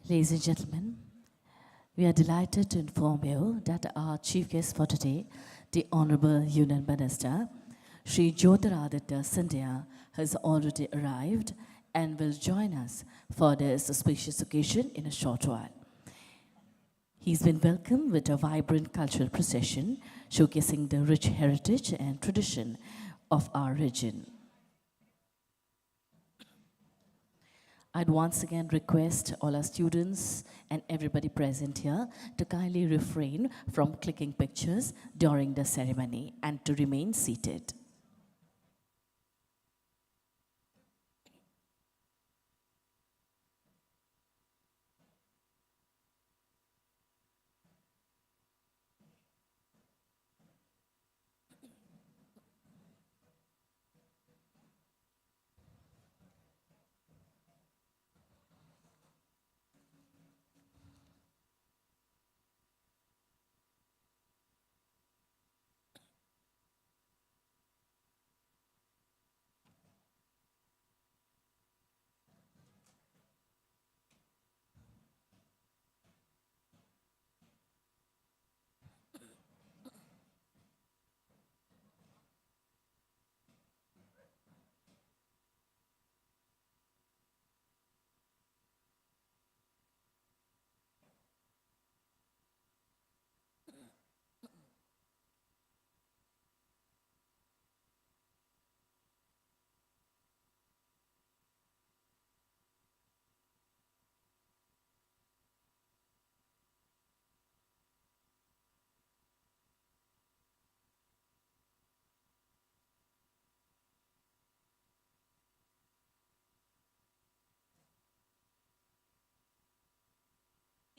Ladies and gentlemen, we are delighted to inform you that our chief guest for today, the Honorable Union Minister, Sri Jyotiraditya Scindia, has already arrived and will join us for this auspicious occasion in a short while. He's been welcomed with a vibrant cultural procession showcasing the rich heritage and tradition of our region. I'd once again request all our students and everybody present here to kindly refrain from clicking pictures during the ceremony and to remain seated.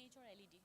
Stage or LED?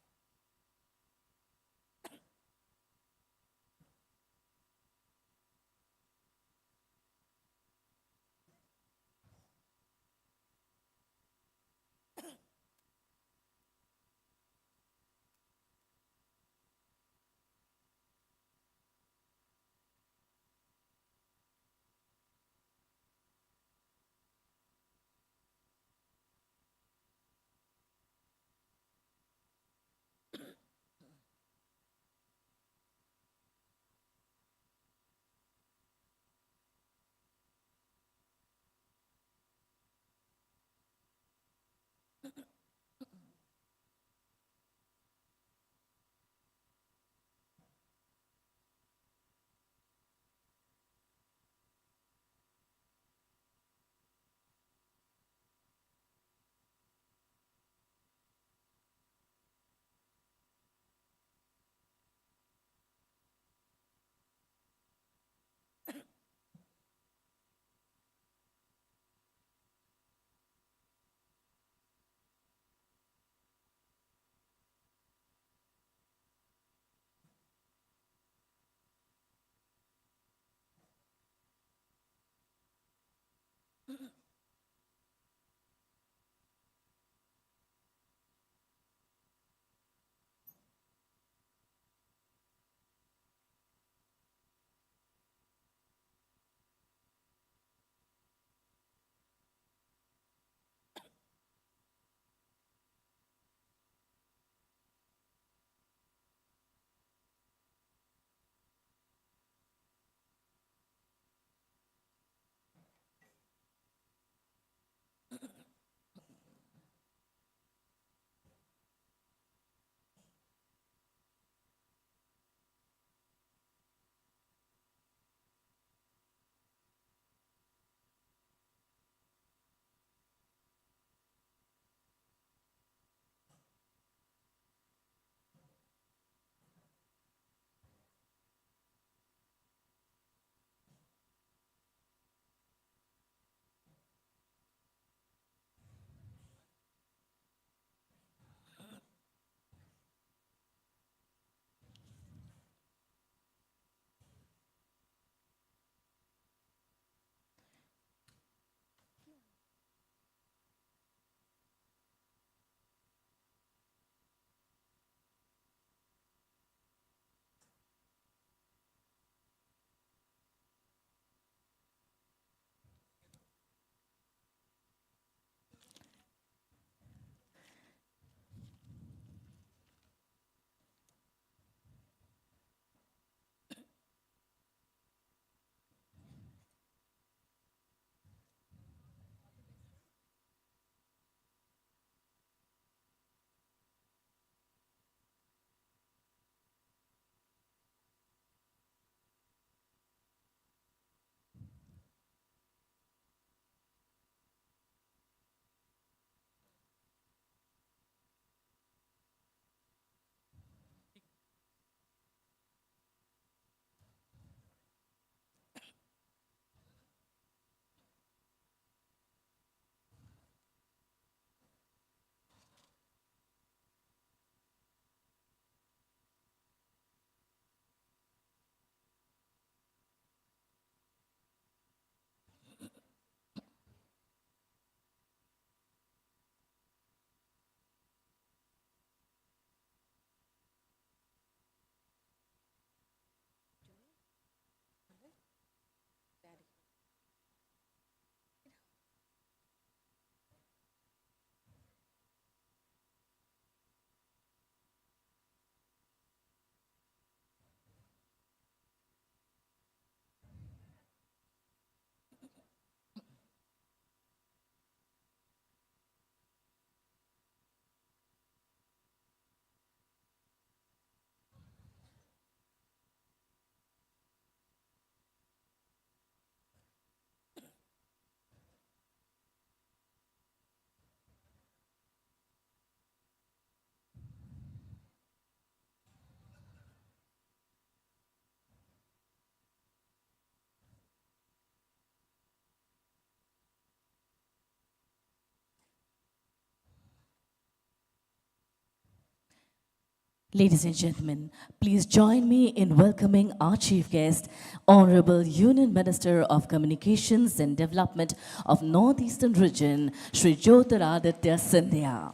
Ladies and gentlemen, please join me in welcoming our chief guest, Honorable Union Minister of Communications and Development of Northeastern Region, Shri Jyotiraditya Scindia.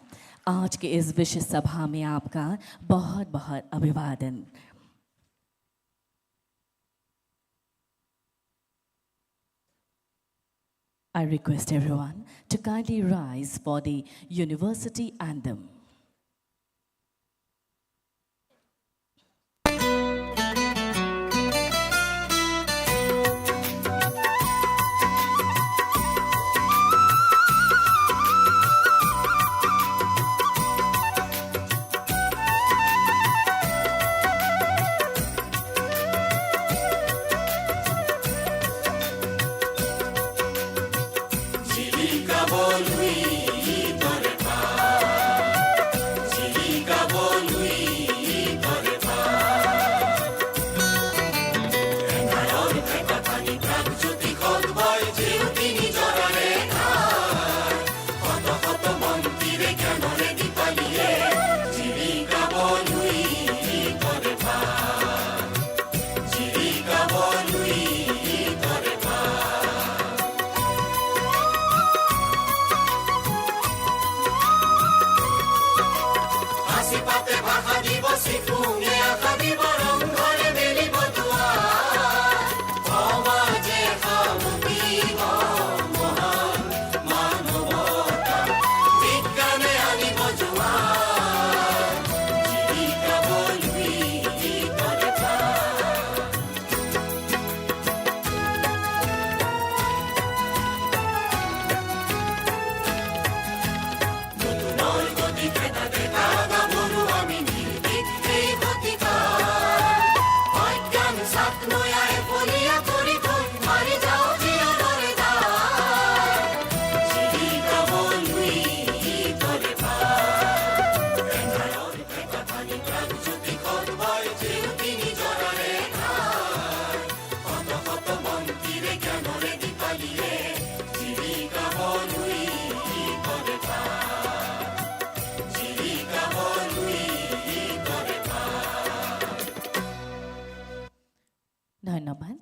आज के इस विशेष सभा में आपका बहुत बहुत अभिवादन। I request everyone to kindly rise for the University Anthem. ধন্যবাদ।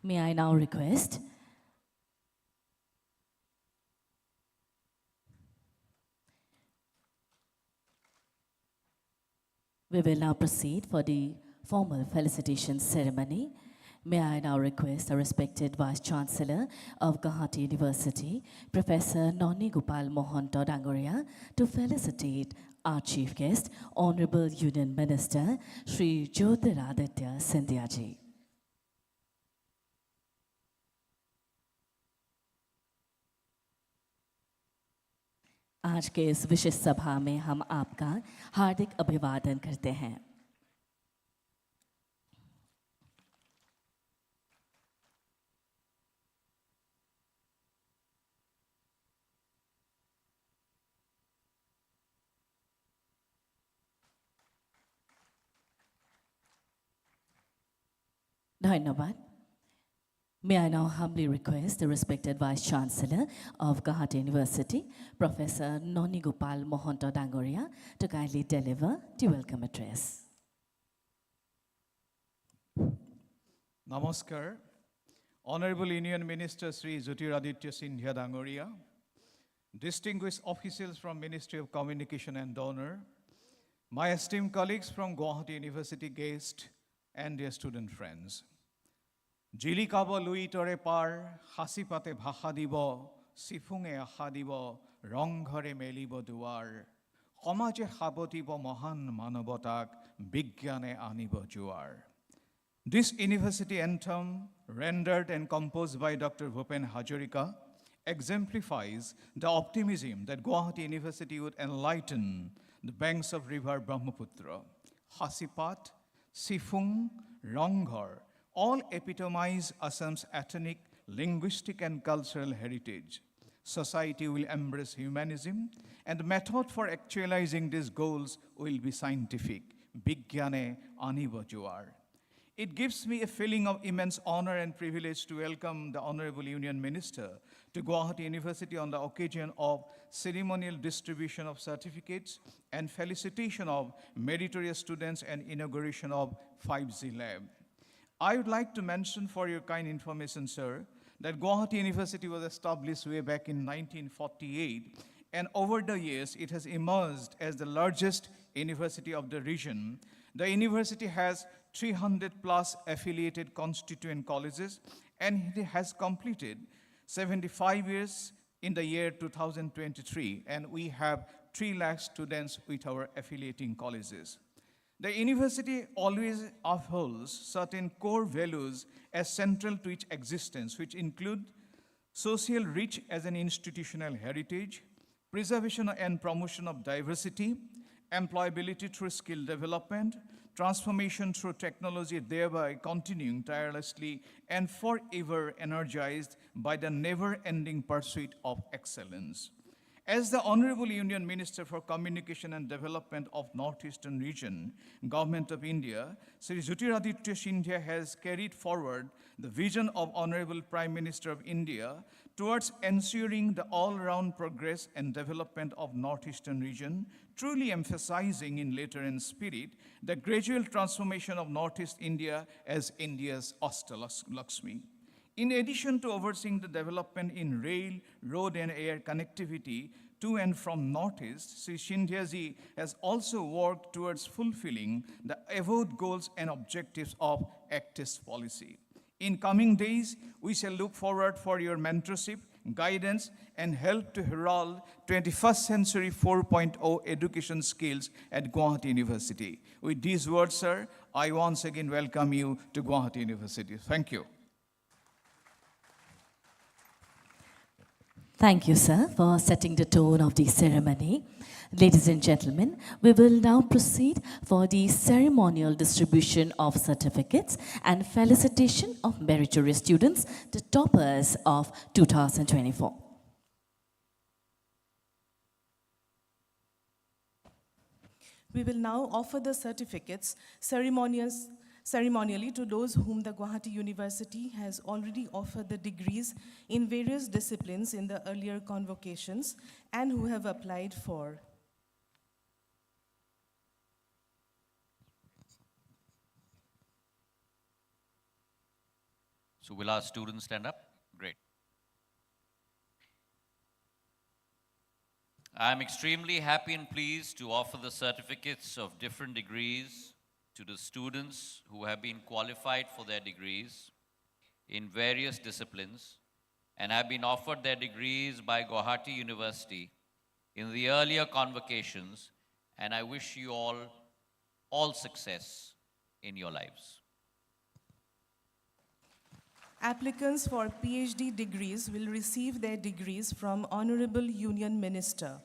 May I now request we will now proceed for the formal felicitation ceremony. May I now request the respected Vice Chancellor of Gauhati University, Professor Nonni Gopal Mohan Dangoria, to felicitate our chief guest, Honorable Union Minister, Shri Jyotiraditya Scindia ji. आज के इस विशेष सभा में हम आपका हार्दिक अभिवादन करते हैं। धन्यवाद। May I now humbly request the respected Vice Chancellor of Gauhati University, Professor Nonni Gopal Mohan Dangoria, to kindly deliver the welcome address. Namaskar. Honorable Union Minister Sri Jyotiraditya Scindia Dangoria, distinguished officials from Ministry of Communication and Donor, my esteemed colleagues from Gauhati University, guests, and dear student friends. জিলিকাব লুই তৰে পাৰ হাসি পাতে ভাষা দিব সিফুঙে আশা দিব ৰংঘৰে মেলিব দুৱাৰ সমাজে সাবতিব মহান মানৱতাক বিজ্ঞানে আনিব জোৱাৰ This university anthem, rendered and composed by Dr. Bhupen Hazarika, exemplifies the optimism that Gauhati University would enlighten the banks of river Brahmaputra. Hasipat, Sifung, Ronghar all epitomize Assam's ethnic, linguistic, and cultural heritage. Society will embrace humanism, and the method for actualizing these goals will be scientific, Bigyane Anibo Juar. It gives me a feeling of immense honor and privilege to welcome the Honorable Union Minister to Gauhati University on the occasion of ceremonial distribution of certificates and felicitation of meritorious students and inauguration of 5G lab. I would like to mention for your kind information, sir, that Gauhati University was established way back in 1948, and over the years, it has emerged as the largest university of the region. The university has 300 plus affiliated constituent colleges, and it has completed 75 years in the year 2023, and we have 3 lakh students with our affiliating colleges. The university always upholds certain core values as central to its existence, which include social reach as an institutional heritage, preservation and promotion of diversity, employability through skill development, transformation through technology, thereby continuing tirelessly and forever energized by the never-ending pursuit of excellence. As the Honorable Union Minister for Communication and Development of Northeastern Region, Government of India, Sri Jyotiraditya Scindia has carried forward the vision of Honorable Prime Minister of India towards ensuring the all-round progress and development of Northeastern region, truly emphasizing in letter and spirit the gradual transformation of Northeast India as India's Ashtalakshmi. In addition to overseeing the development in rail, road, and air connectivity to and from Northeast, Sri Scindiaji has also worked towards fulfilling the avowed goals and objectives of Act East policy. In coming days, we shall look forward for your mentorship, guidance, and help to herald 21st century 4.0 education skills at Gauhati University. With these words, sir, I once again welcome you to Gauhati University. Thank you. Thank you, sir, for setting the tone of the ceremony. Ladies and gentlemen, we will now proceed for the ceremonial distribution of certificates and felicitation of meritorious students, the toppers of 2024. We will now offer the certificates ceremonially to those whom the Gauhati University has already offered the degrees in various disciplines in the earlier convocations and who have applied for. So will our students stand up? Great. I am extremely happy and pleased to offer the certificates of different degrees to the students who have been qualified for their degrees in various disciplines and have been offered their degrees by Gauhati University in the earlier convocations, and I wish you all success in your lives. Applicants for PhD degrees will receive their degrees from Honorable Union Minister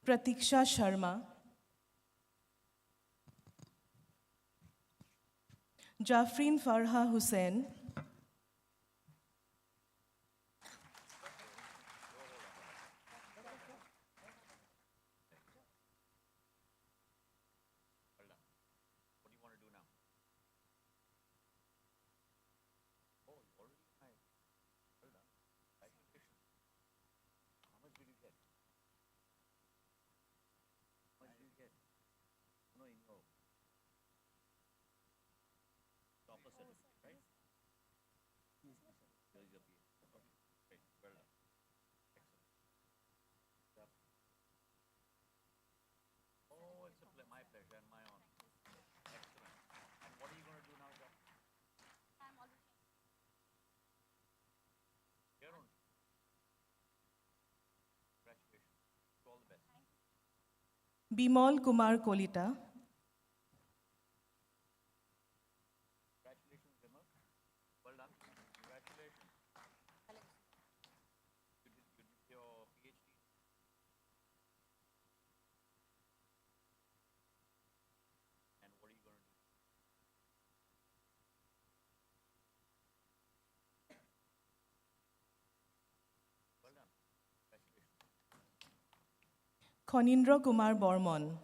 Pratiksha Sharma, Jafreen Farha Hussain, My pleasure and my honor. Excellent. And what are you going to do now, Jack? I'm already. Here only. Congratulations. All the best. Bimal Kumar Kolita, Congratulations, Vimal. Well done. Congratulations. You did your PhD. And what are you going to do? Well done. Congratulations. Konindra Kumar Bormon,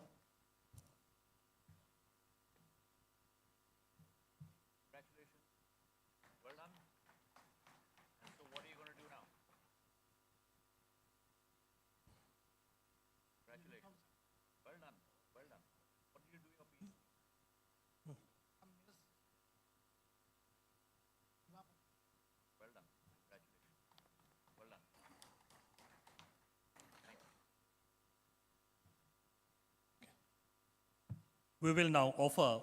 We will now offer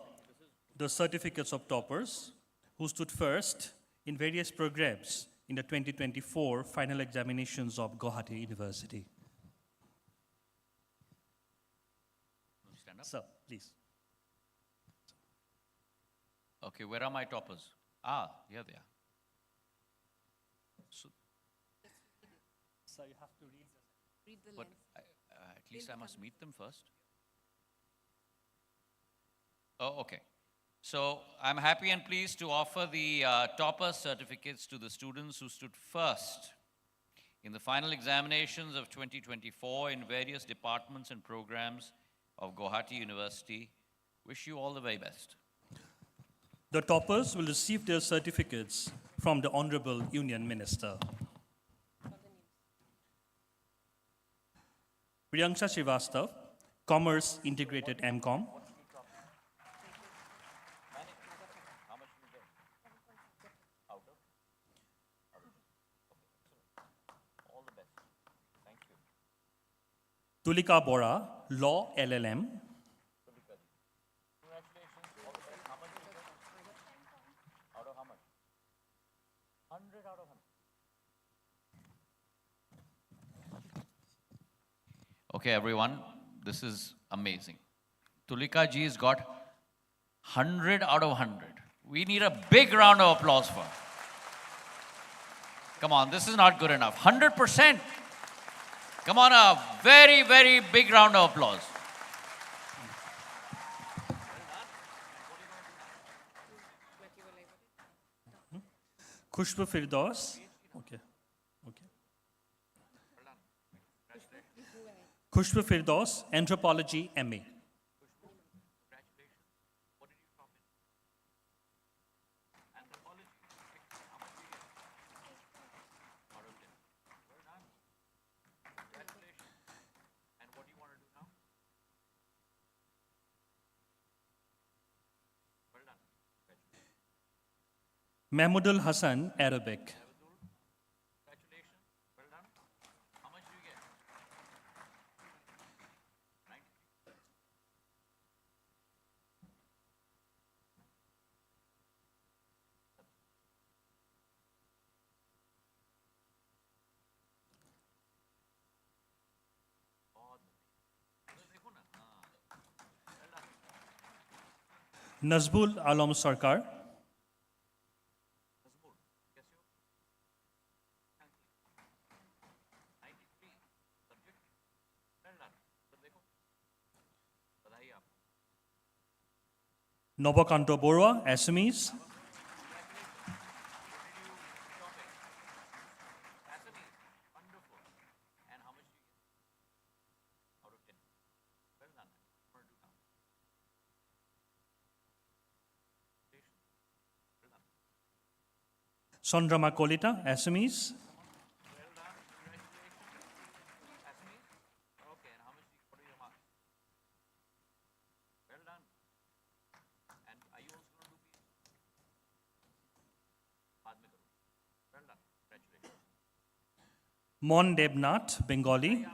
the certificates of toppers who stood first in various programs in the 2024 final examinations of Gauhati University. Stand up. Sir, please. Okay, where are my toppers? Ah, here they are. So, Sir, you have to read Read the but lines. at least I must meet them first. Oh, okay. So I'm happy and pleased to offer the topper certificates to the students who stood first in the final examinations of 2024 in various departments and programs of Gauhati University. Wish you all the very best. The toppers will receive their certificates from the Honorable Union Minister. Priyangsha Srivastav, Commerce Integrated MCOM. Tulika Bora, Law LLM. Okay, everyone, this is amazing. Tulika ji has got 100 out of 100. We need a big round of applause for her. Come on, this is not good enough. 100%. Come on, a very, very big round of applause. Khushbu Firdaus. Okay. Khushbu Firdaus, Anthropology MA. Mahmudul Hassan, Arabic. Nazbul Alam Sarkar. Nobakanto Borua, Assamese. Sondrama Kolita, Assamese. Mon Debnath, Bengali.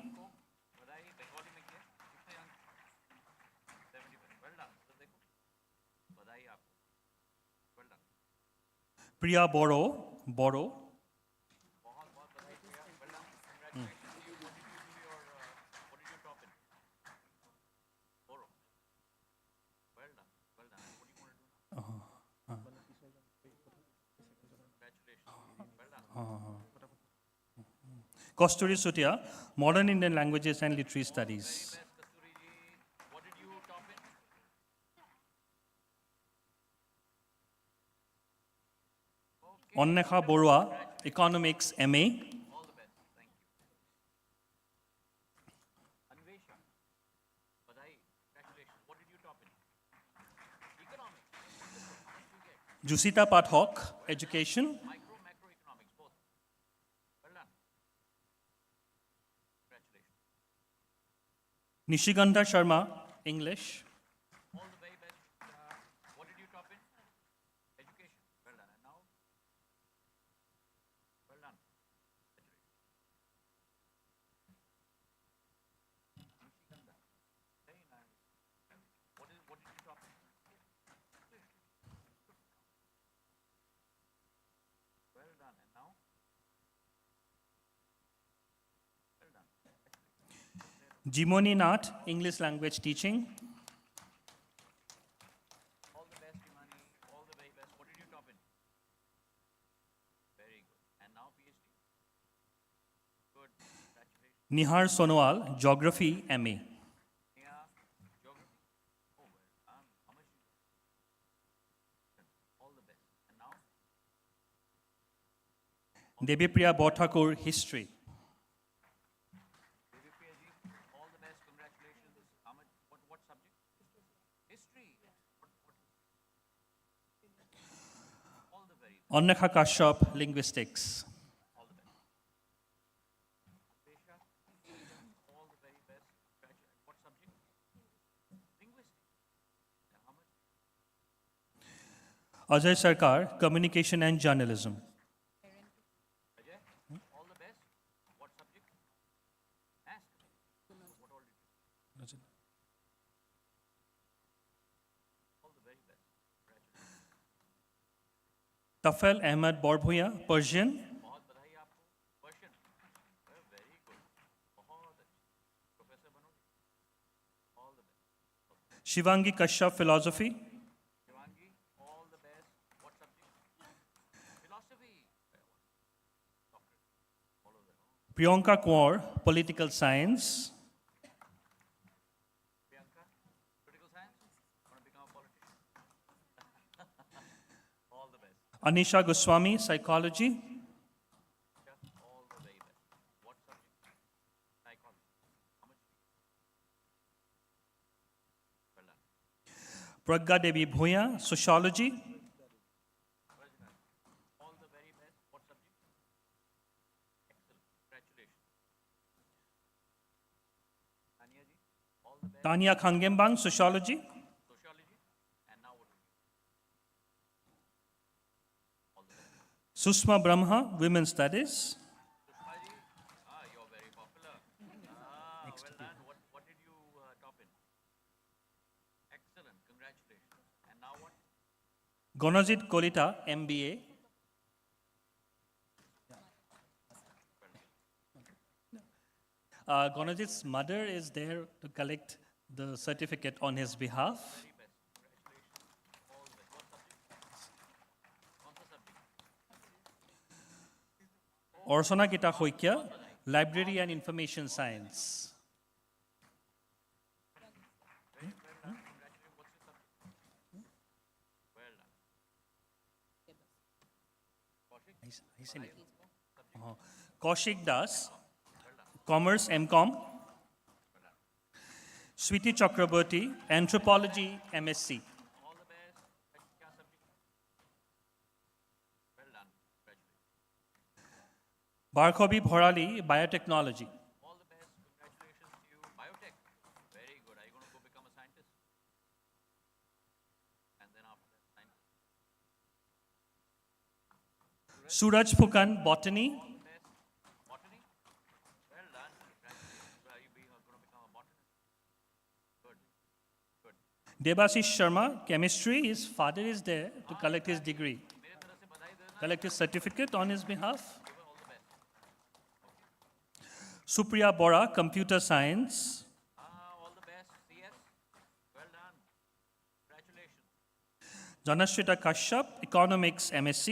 Priya Boro. Kasturi Sutia, Modern Indian Languages and Literary Studies. Onnekha Borua, Economics MA. Jusita Pathak, Education. Nishigandha Sharma, English. All the very best. What did you top in? Education. Well done. And now? Well done. Nishigandha. Very nice. What did you Jimoni Nath, English language teaching. All the best, Imani. All the very best. What did you top in? Very good. And now PhD? Good. Congratulations. Nihar Sonowal, geography MA. Yeah. Geography. Oh, well. How much? All the best. And now? Devipriya Bothakur, history. Devipriya ji, all the best. Congratulations. How much? What subject? History. All the very best. Annekha Kashyap, linguistics. All the best. Pesha, all the very best. Congratulations. What subject? Linguistics. And how much? Ajay Sarkar, communication and journalism. Ajay, all the best. What subject? Ask. What all did you? All the very best. Congratulations. Tafel Ahmed Borbhuya, Persian. बहुत बधाई आपको. Persian. Very good. बहुत अच्छे. Professor बनोगे. All the best. Shivangi Kashyap, philosophy. Shivangi, all the best. What subject? Philosophy. Doctorate. Follow that. Priyanka Kaur, political science. Priyanka, political science. Want to become a politician? All the best. Anisha Goswami, psychology. All the very best. What subject? Psychology. How much? Well done. Pragya Devi Bhuya, sociology. All the very best. What subject? Excellent. Congratulations. Tanya ji, all the best. Tanya Khangembang, sociology. Sociology. And now what will you? All the best. Susma Brahma, women's studies. Sushma ji, you're very popular. Well done. What did you top in? Excellent. Congratulations. And now what? Gonojit Kolita, MBA. Gonojit's mother is there to collect the certificate on his behalf. Very best. Congratulations. All the best. What subject? What's the subject? Orsona Gita Hoikya, library and information science. Very well done. Congratulations. What's your subject? Well done. Kaushik? Kaushik Das, commerce MCom. Sweetie Chakraborty, anthropology MSc. All the best. Kya subject? Well done. Congratulations. Bhargavi Bhorali, biotechnology. All the best. Congratulations to you. Biotech. Very good. Are you going to go become a scientist? And then after that, scientist. Suraj Phukan, botany. All the best. Botany. Well done. Congratulations. Are you going to become a botanist? Good. Good. Debasish Sharma, chemistry. His father is there to collect his degree. मेरे तरफ से बधाई देना. Collect his certificate on his behalf. Give her all the best. Supriya Bora, computer science. All the best. CS. Well done. Congratulations. Janashrita Kashyap, economics MSc.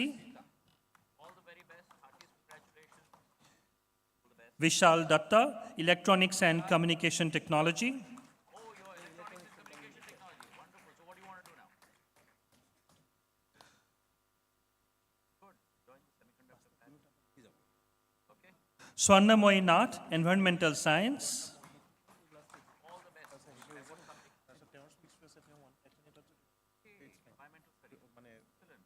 All the very best. Heartiest congratulations. All the best. Vishal Datta, electronics and communication technology. Oh, your electronics and communication technology. Wonderful. So what do you want to do now? Good. Join the semiconductor plant. Okay. Swarnamoy Nath, environmental science. All the best. Environmental studies. Excellent.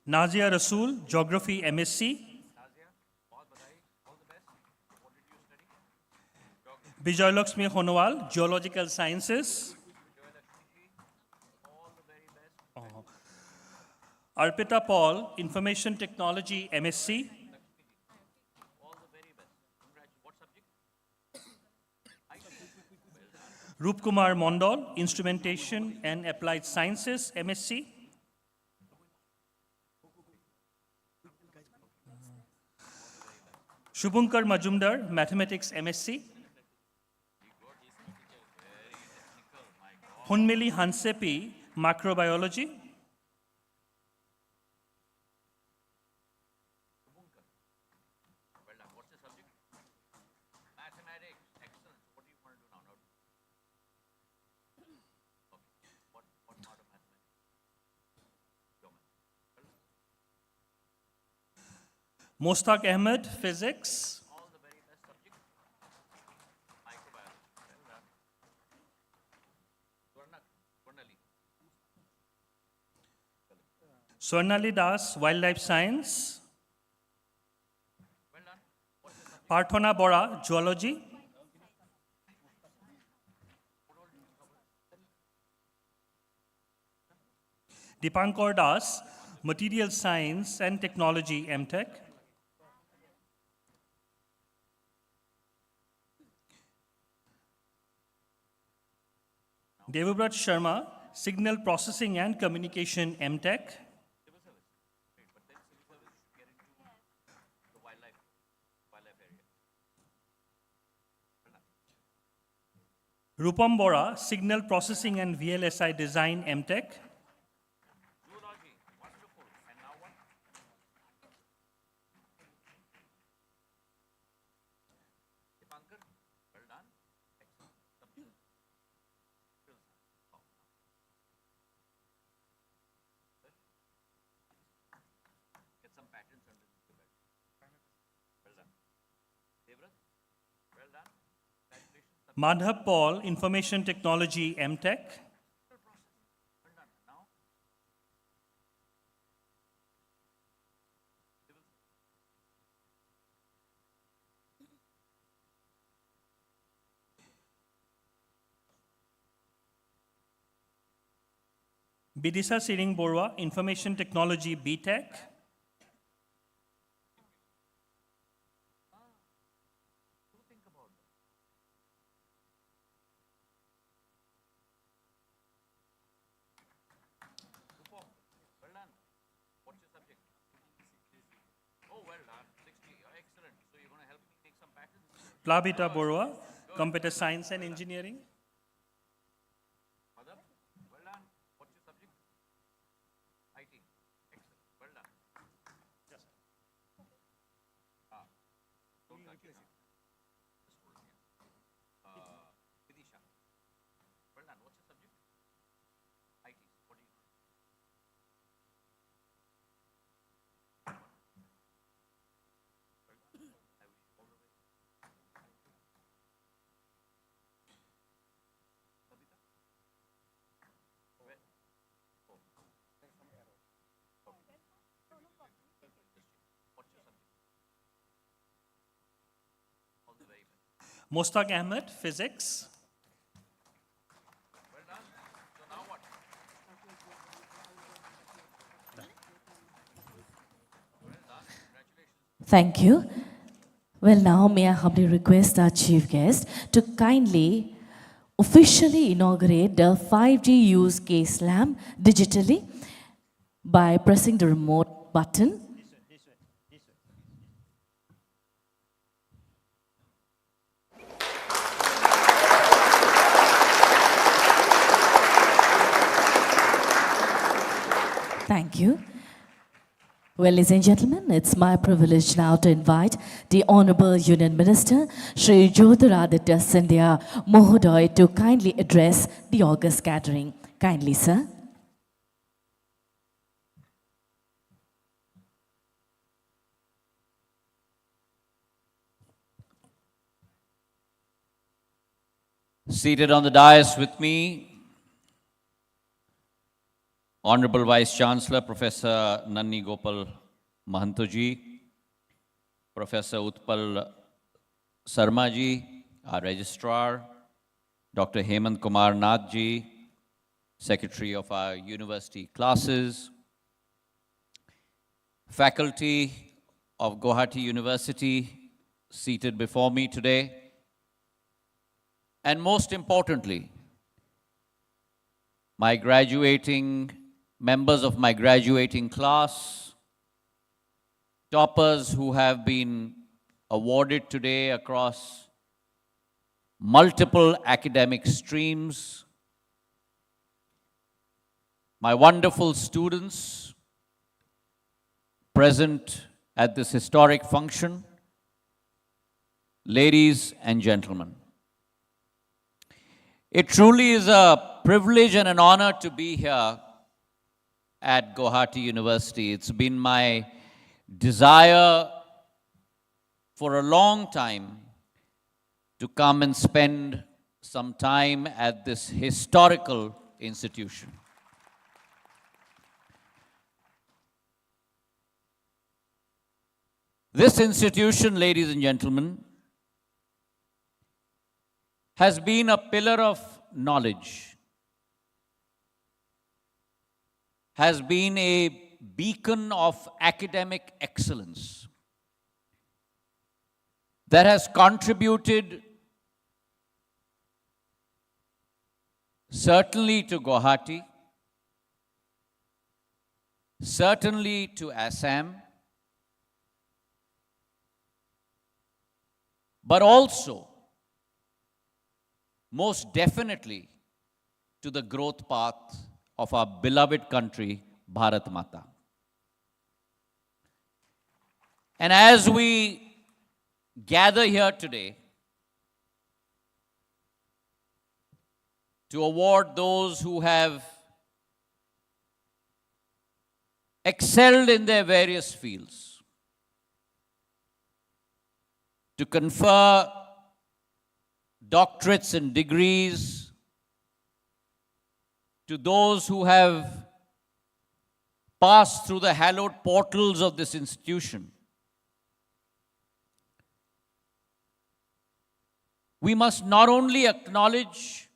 Now, Nazia Rasool, geography MSc. Nazia, बहुत बधाई. All the best. What did you study? Geography. Vijay Lakshmi Honowal, geological sciences. All the very best. Arpita Paul, information technology MSc. All the very best. Congratulations. What subject? Roopkumar Mondal, instrumentation and applied sciences MSc. Shubhankar Majumdar, Mathematics MSc. Hunmeli Hansepi, Macrobiology. Mostaq Ahmed, Physics. Swarnali Das, Wildlife Science. Parthona Bora, Zoology. Dipankar Das, Material Science and Technology, MTech. Devabrat Sharma, Signal Processing and Communication, MTech. Rupam Bora, Signal Processing and VLSI Design, MTech. Madhav Paul, Information Technology, MTech. Bidisa Siring Borwa, Information Technology, BTech. Plavita Borwa, Computer Science and Engineering. Mostaq Ahmed, Physics. Thank you. Well, now may I humbly request our chief guest to kindly officially inaugurate the 5G use case lamp digitally by pressing the remote button. Thank you. Well, ladies and gentlemen, it's my privilege now to invite the Honorable Union Minister, Shri Jyotiraditya Scindia Mohodoy, to kindly address the august gathering. Kindly, sir. Seated on the dais with me, Honorable Vice Chancellor, Professor Nanni Gopal Mahantoji, Professor Utpal Sarmaji, our Registrar, Dr. Hemant Kumar Nathji, Secretary of our university classes, faculty of Gauhati University seated before me today, and most importantly, my members of my graduating class, toppers who have been awarded today across multiple academic streams, my wonderful students present at this historic function, ladies and gentlemen. It truly is a privilege and an honor to be here at Gauhati University. It's been my desire for a long time to come and spend some time at this historical institution. This institution, ladies and gentlemen, has been a pillar of knowledge, has been a beacon of academic excellence that has contributed certainly to Gauhati, certainly to Assam, but also, most definitely, to the growth path of our beloved country, Bharat Mata. And as we gather here today to award those who have excelled in their various fields, to confer doctorates and degrees to those who have passed through the hallowed portals of this institution, we must not only acknowledge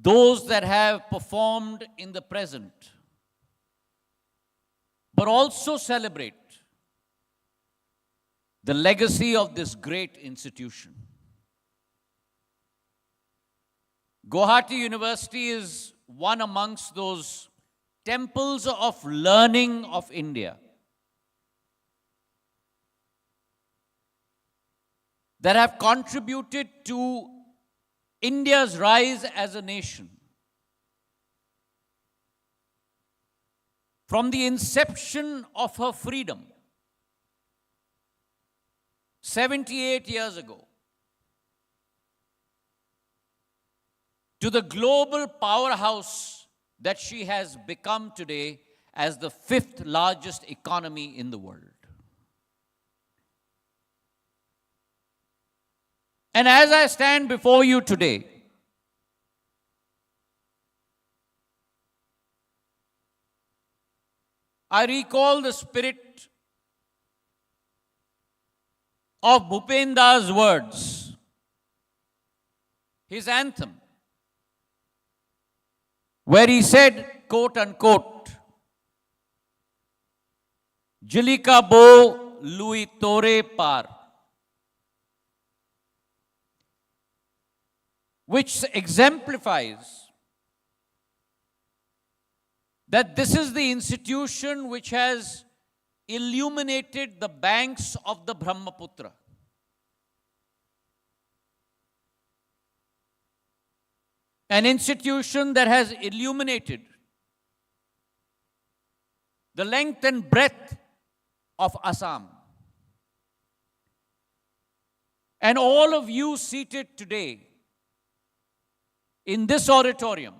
those that have performed in the present, but also celebrate the legacy of this great institution. Gauhati University is one amongst those temples of learning of India that have contributed to India's rise as a nation. From the inception of her freedom, 78 years ago, to the global powerhouse that she has become today as the 5th largest economy in the world. And as I stand before you today, I recall the spirit of Bhupenda's words, his anthem, where he said, quote unquote, Jilika bo lui tore par, which exemplifies that this is the institution which has illuminated the banks of the Brahmaputra. An institution that has illuminated the length and breadth of Assam. And all of you seated today in this auditorium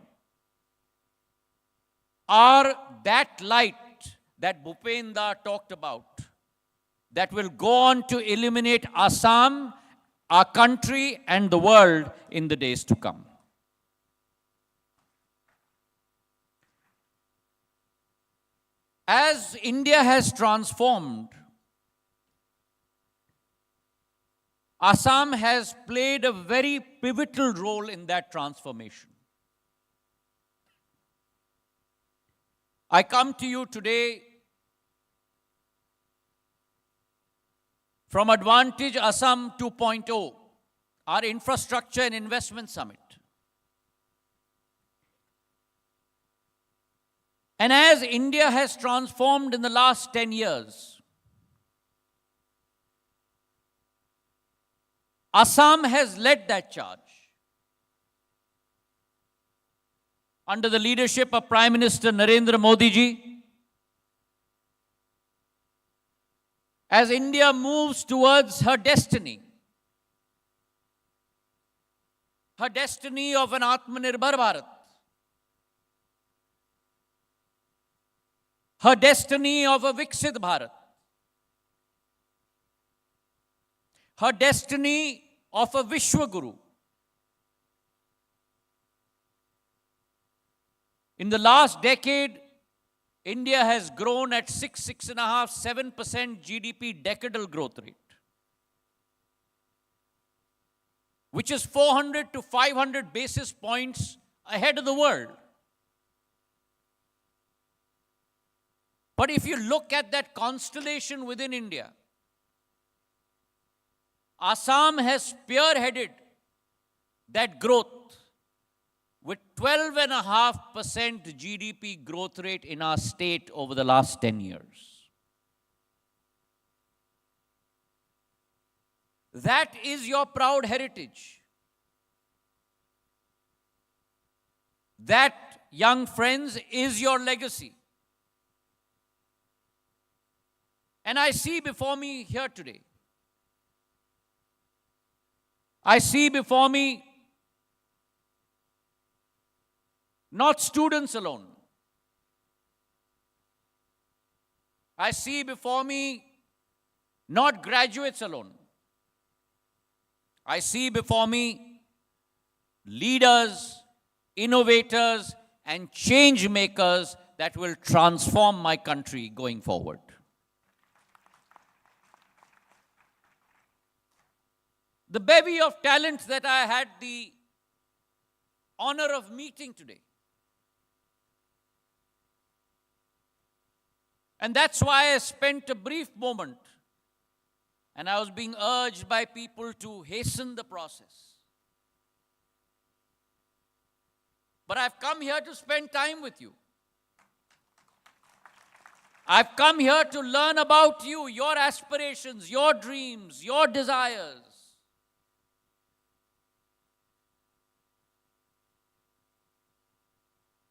are that light that Bhupenda talked about, that will go on to illuminate Assam, our country, and the world in the days to come. As India has transformed, Assam has played a very pivotal role in that transformation. I come to you today from Advantage Assam 2.0, our Infrastructure and Investment Summit. And as India has transformed in the last 10 years, Assam has led that charge. Under the leadership of Prime Minister Narendra Modi ji, as India moves towards her destiny of an Atmanirbhar Bharat, her destiny of a Viksit Bharat, her destiny of a Vishwaguru. In the last decade, India has grown at 6.5, 7% GDP decadal growth rate, which is 400 to 500 basis points ahead of the world. But if you look at that constellation within India, Assam has spearheaded that growth with 12.5% GDP growth rate in our state over the last 10 years. That is your proud heritage. That, young friends, is your legacy. And I see before me here today, I see before me not students alone. I see before me not graduates alone. I see before me leaders, innovators, and change makers that will transform my country going forward. The bevy of talent that I had the honor of meeting today. And that's why I spent a brief moment, and I was being urged by people to hasten the process. But I've come here to spend time with you. I've come here to learn about you, your aspirations, your dreams, your desires.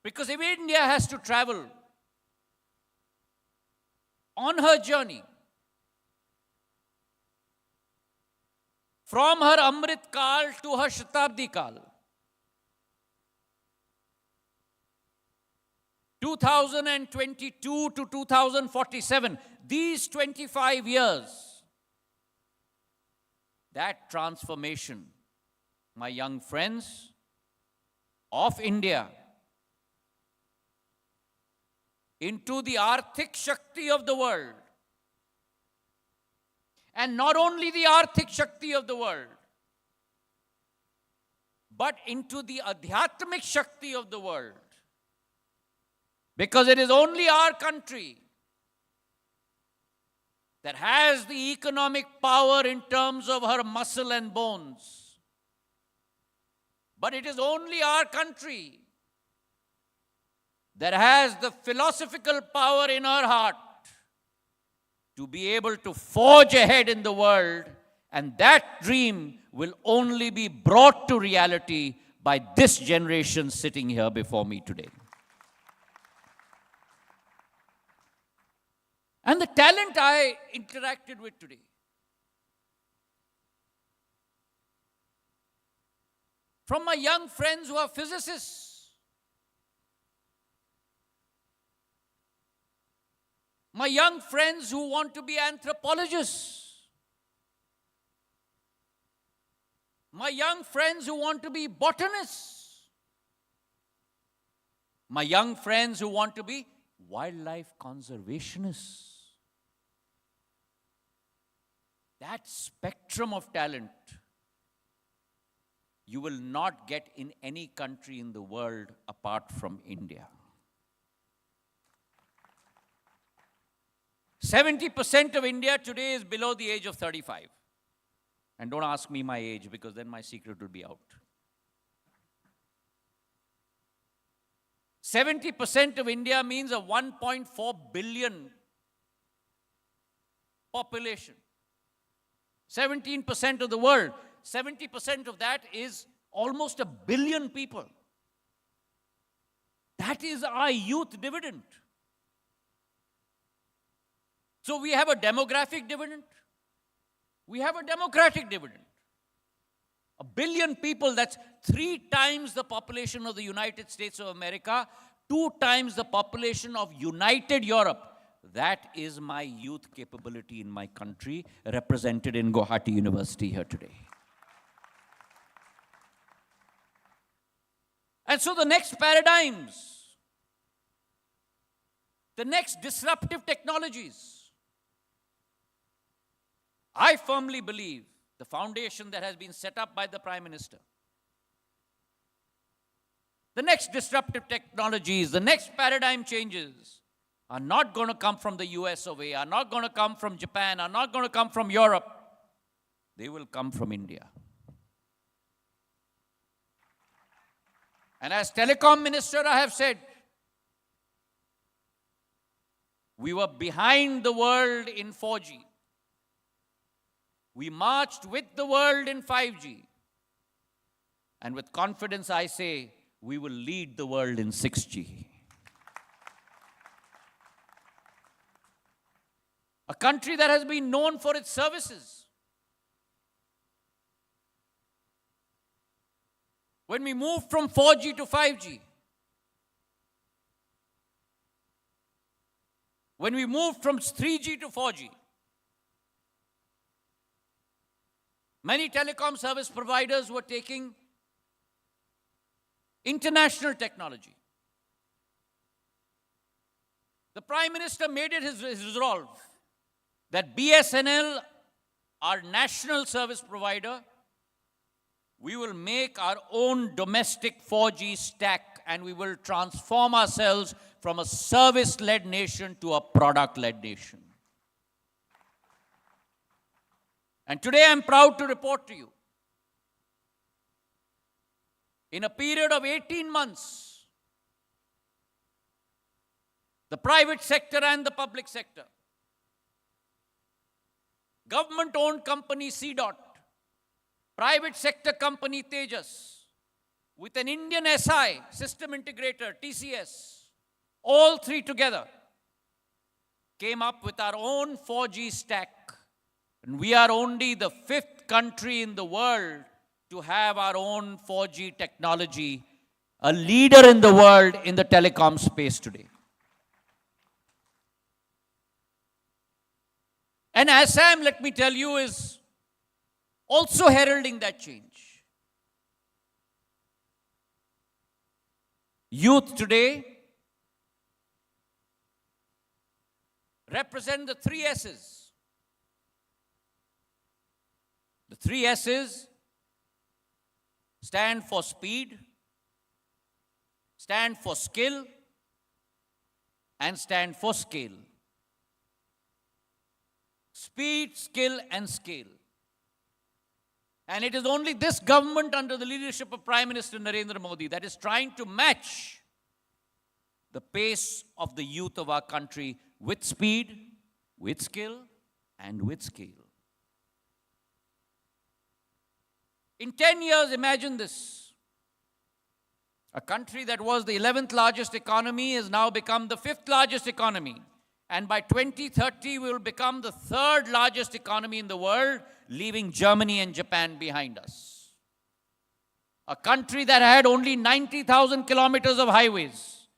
Because if India has to travel on her journey from her Amrit Kal to her Shatabdi Kal, 2022 to 2047, these 25 years, that transformation, my young friends, of India into the Arthik Shakti of the world. And not only the Arthik Shakti of the world, but into the Adhyatmik Shakti of the world. Because it is only our country that has the economic power in terms of her muscle and bones. But it is only our country that has the philosophical power in her heart to be able to forge ahead in the world, and that dream will only be brought to reality by this generation sitting here before me today. And the talent I interacted with today, from my young friends who are physicists, my young friends who want to be anthropologists, my young friends who want to be botanists, my young friends who want to be wildlife conservationists. That spectrum of talent you will not get in any country in the world apart from India. 70% of India today is below the age of 35. And don't ask me my age, because then my secret will be out. 70% of India means a 1.4 billion population. 17% of the world. 70% of that is almost 1 billion people. That is our youth dividend. So we have a demographic dividend. We have a democratic dividend. 1 billion people, that's 3 times the population of the United States of America, 2 times the population of United Europe. That is my youth capability in my country, represented in Gauhati University here today. And so the next paradigms, the next disruptive technologies, I firmly believe the foundation that has been set up by the Prime Minister, the next disruptive technologies, the next paradigm changes are not going to come from the US of A, are not going to come from Japan, are not going to come from Europe. They will come from India. And as Telecom Minister, I have said, we were behind the world in 4G. We marched with the world in 5G. And with confidence, I say, we will lead the world in 6G. A country that has been known for its services. When we moved from 4G to 5G, when we moved from 3G to 4G, many telecom service providers were taking international technology. The Prime Minister made it his resolve that BSNL, our national service provider, we will make our own domestic 4G stack and we will transform ourselves from a service-led nation to a product-led nation. And today I'm proud to report to you, in a period of 18 months, the private sector and the public sector, government-owned company CDOT, private sector company Tejas, with an Indian SI, system integrator, TCS, all 3 together, came up with our own 4G stack. And we are only the 5th country in the world to have our own 4G technology, a leader in the world in the telecom space today. And Assam, let me tell you, is also heralding that change. Youth today represent the 3 S's. The 3 S's stand for speed, stand for skill, and stand for scale. Speed, skill, and scale. And it is only this government under the leadership of Prime Minister Narendra Modi that is trying to match the pace of the youth of our country with speed, with skill, and with scale. In 10 years, imagine this. A country that was the 11th largest economy has now become the 5th largest economy. And by 2030, we will become the 3rd largest economy in the world, leaving Germany and Japan behind us. A country that had only 90,000 kilometers of highways.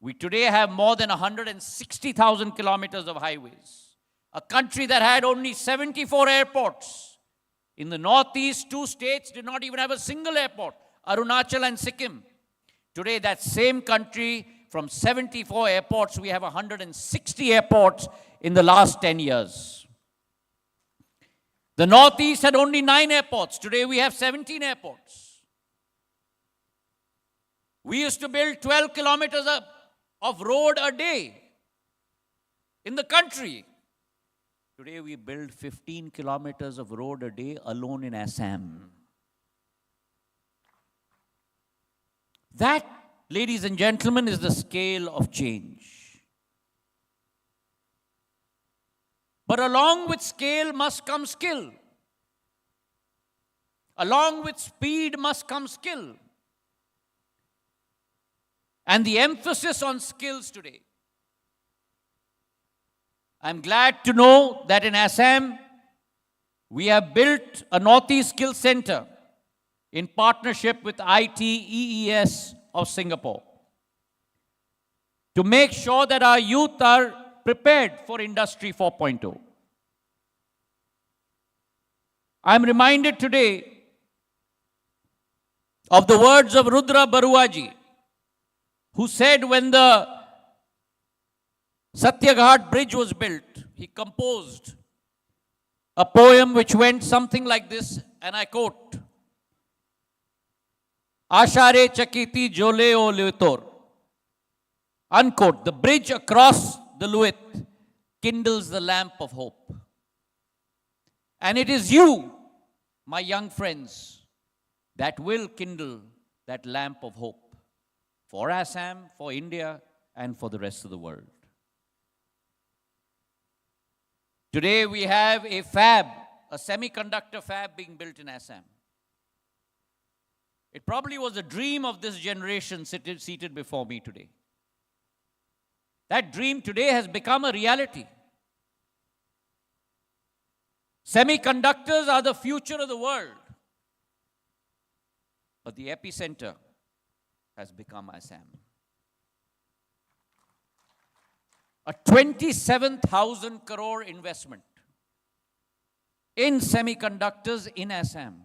We today have more than 160,000 kilometers of highways. A country that had only 74 airports. In the Northeast, 2 states did not even have a single airport, Arunachal and Sikkim. Today, that same country, from 74 airports, we have 160 airports in the last 10 years. The Northeast had only 9 airports. Today, we have 17 airports. We used to build 12 kilometers of road a day in the country. Today, we build 15 kilometers of road a day alone in Assam. That ladies and gentlemen, is the scale of change. But along with scale must come skill. Along with speed must come skill. And the emphasis on skills today. I'm glad to know that in Assam, we have built a Northeast Skill Center in partnership with ITEES of Singapore to make sure that our youth are prepared for Industry 4.0. I'm reminded today of the words of Rudra Baruaji, who said when the Satyaghat bridge was built, he composed a poem which went something like this, and I quote, Ashare Chakiti Jole O Luitor. Unquote. The bridge across the Luit kindles the lamp of hope. And it is you, my young friends, that will kindle that lamp of hope for Assam, for India, and for the rest of the world. Today we have a fab, a semiconductor fab being built in Assam. It probably was a dream of this generation seated before me today. That dream today has become a reality. Semiconductors are the future of the world. But the epicenter has become Assam. A 27,000 crore investment in semiconductors in Assam.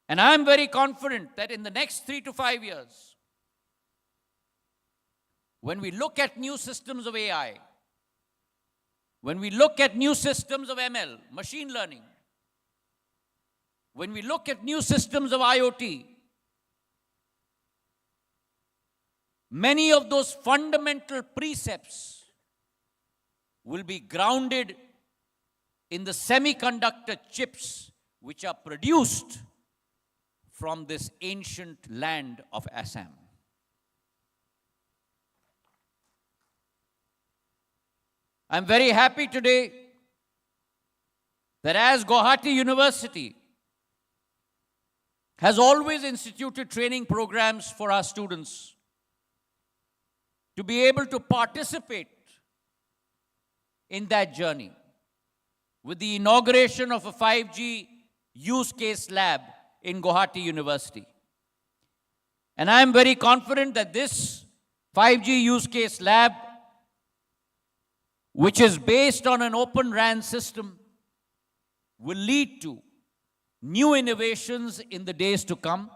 And I'm very confident that in the next 3 to 5 years, when we look at new systems of AI, when we look at new systems of ML, machine learning, when we look at new systems of IoT, many of those fundamental precepts will be grounded in the semiconductor chips which are produced from this ancient land of Assam. I'm very happy today that as Gauhati University has always instituted training programs for our students to be able to participate in that journey with the inauguration of a 5G use case lab in Gauhati University. And I am very confident that this 5G use case lab, which is based on an open RAN system, will lead to new innovations in the days to come.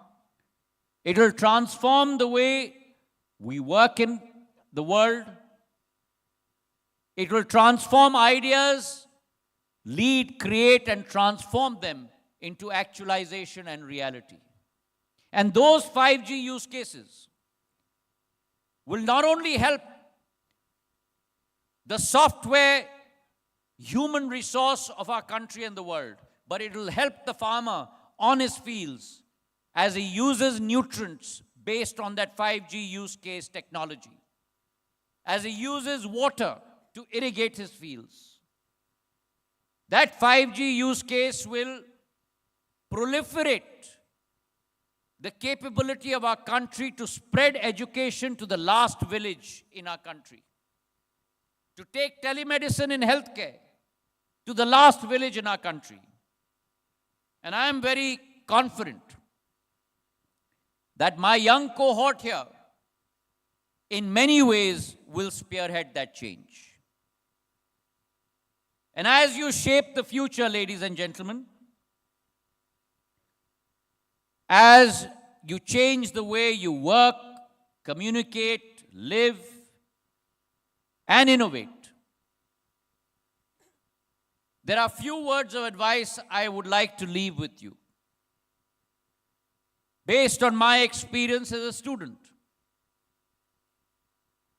It will transform the way we work in the world. It will transform ideas, lead, create, and transform them into actualization and reality. And those 5G use cases will not only help the software human resource of our country and the world, but it will help the farmer on his fields as he uses nutrients based on that 5G use case technology, as he uses water to irrigate his fields. That 5G use case will proliferate the capability of our country to spread education to the last village in our country, to take telemedicine in healthcare to the last village in our country. And I am very confident that my young cohort here, in many ways, will spearhead that change. And as you shape the future, ladies and gentlemen, as you change the way you work, communicate, live, and innovate, there are few words of advice I would like to leave with you, based on my experience as a student,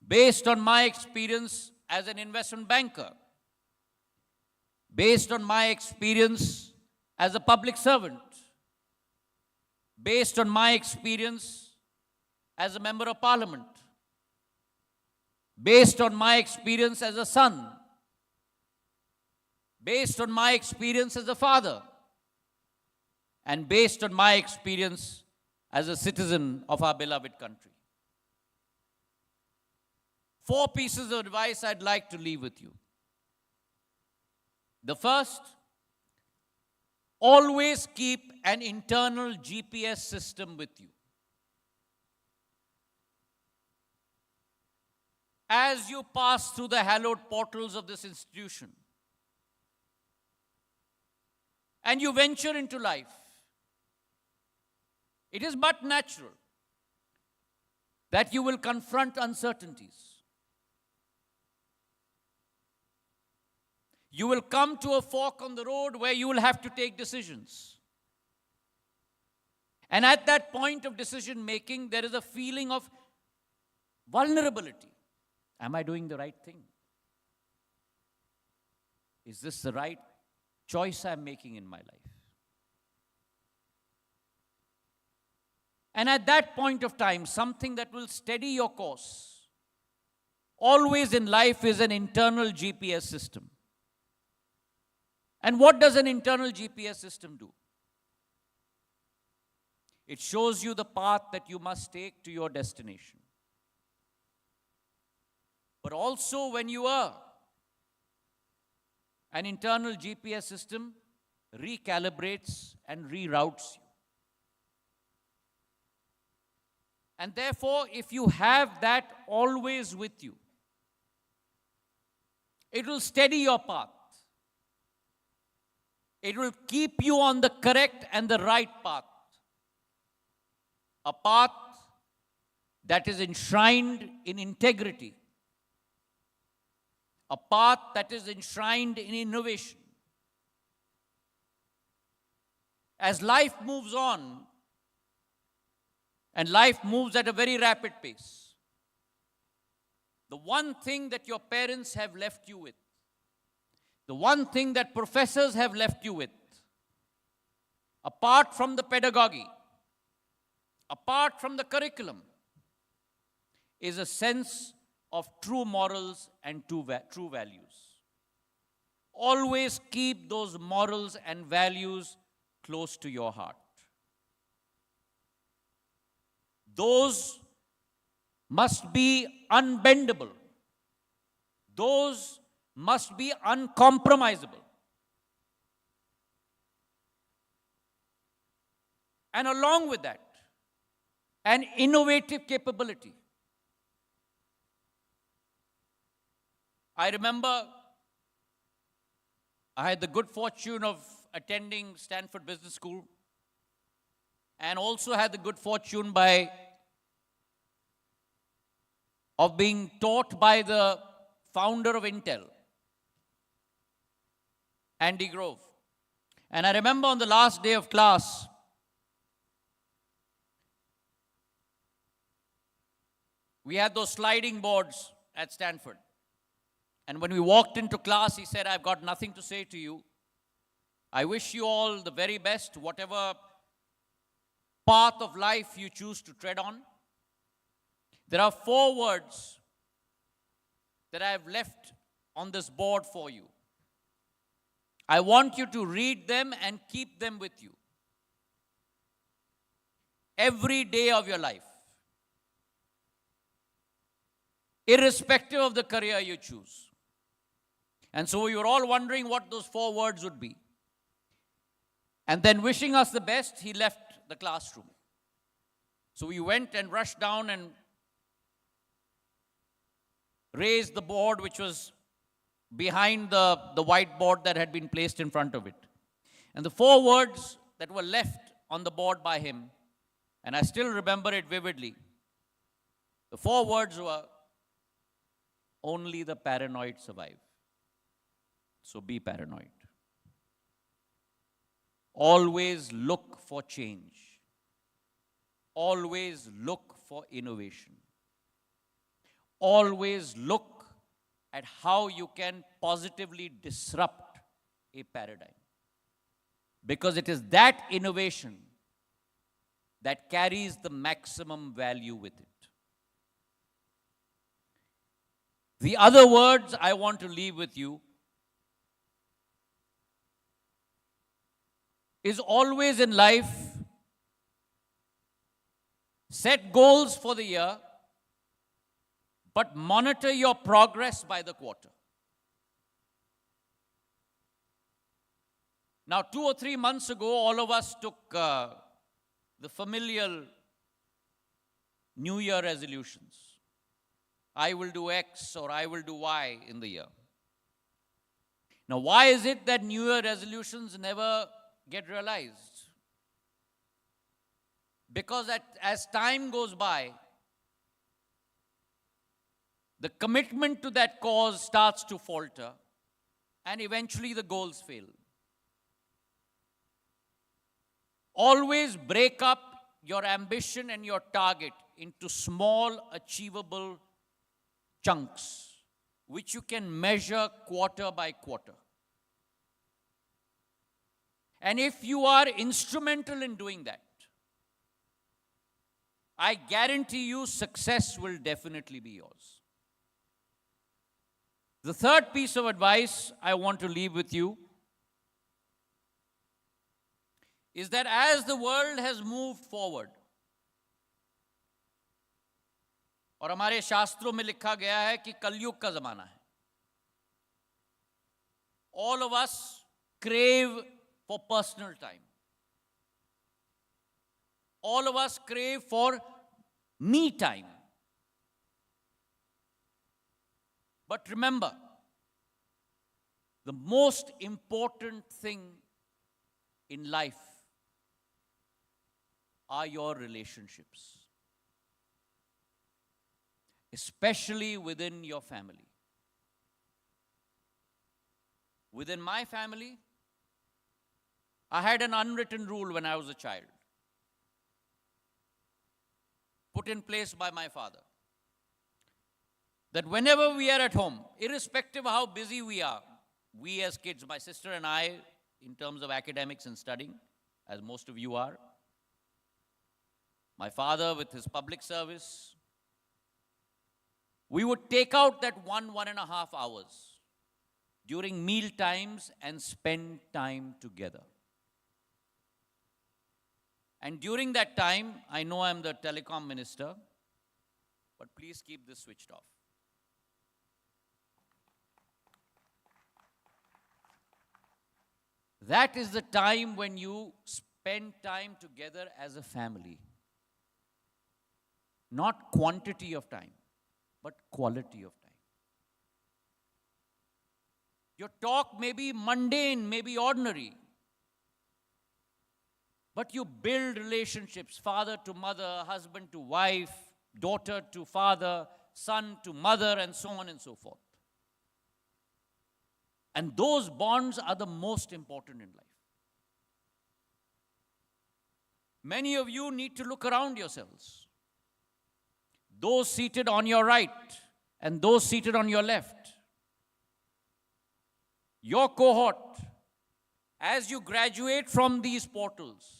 based on my experience as an investment banker, based on my experience as a public servant, based on my experience as a member of parliament, based on my experience as a son, based on my experience as a father, and based on my experience as a citizen of our beloved country. 4 pieces of advice I'd like to leave with you. The first, always keep an internal GPS system with you. As you pass through the hallowed portals of this institution and you venture into life, it is but natural that you will confront uncertainties. You will come to a fork on the road where you will have to take decisions. And at that point of decision making, there is a feeling of vulnerability. Am I doing the right thing? Is this the right choice I'm making in my life? And at that point of time, something that will steady your course, always in life, is an internal GPS system. And what does an internal GPS system do? It shows you the path that you must take to your destination. But also, when you err, an internal GPS system recalibrates and reroutes you. And therefore, if you have that always with you, it will steady your path. It will keep you on the correct and the right path. A path that is enshrined in integrity. A path that is enshrined in innovation. As life moves on, and life moves at a very rapid pace, the one thing that your parents have left you with, the one thing that professors have left you with, apart from the pedagogy, apart from the curriculum, is a sense of true morals and true values. Always keep those morals and values close to your heart. Those must be unbendable. Those must be uncompromisable. And along with that, an innovative capability. I remember I had the good fortune of attending Stanford Business School, and also had the good fortune of being taught by the founder of Intel, Andy Grove. And I remember on the last day of class, we had those sliding boards at Stanford. And when we walked into class, he said, "I've got nothing to say to you. I wish you all the very best, whatever path of life you choose to tread on. There are 4 words that I have left on this board for you. I want you to read them and keep them with you every day of your life, irrespective of the career you choose." And so we were all wondering what those 4 words would be. And then, wishing us the best, he left the classroom. So we went and rushed down and raised the board, which was behind the whiteboard that had been placed in front of it. And the 4 words that were left on the board by him, and I still remember it vividly, the 4 words were, "Only the paranoid survive. So be paranoid. Always look for change. Always look for innovation. Always look at how you can positively disrupt a paradigm. Because it is that innovation that carries the maximum value with it. The other words I want to leave with you is always in life, set goals for the year, but monitor your progress by the quarter. Now, 2 or 3 months ago, all of us took the familiar New Year resolutions. I will do X or I will do Y in the year. Now, why is it that New Year resolutions never get realized? Because as time goes by, the commitment to that cause starts to falter, and eventually the goals fail. Always break up your ambition and your target into small, achievable chunks, which you can measure quarter by quarter. And if you are instrumental in doing that, I guarantee you success will definitely be yours. The third piece of advice I want to leave with you is that as the world has moved forward, और हमारे शास्त्रों में लिखा गया है कि कलयुग का जमाना है, all of us crave for personal time. All of us crave for me time. But remember, the most important thing in life are your relationships, especially within your family. Within my family, I had an unwritten rule when I was a child, put in place by my father, that whenever we are at home, irrespective of how busy we are, we as kids, my sister and I, in terms of academics and studying, as most of you are, my father with his public service, we would take out that 1.5 hours during meal times and spend time together. And during that time, I know I'm the telecom minister, but please keep this switched off. That is the time when you spend time together as a family. Not quantity of time, but quality of time. Your talk may be mundane, may be ordinary, but you build relationships, father to mother, husband to wife, daughter to father, son to mother, and so on and so forth. And those bonds are the most important in life. Many of you need to look around yourselves. Those seated on your right and those seated on your left. Your cohort, as you graduate from these portals,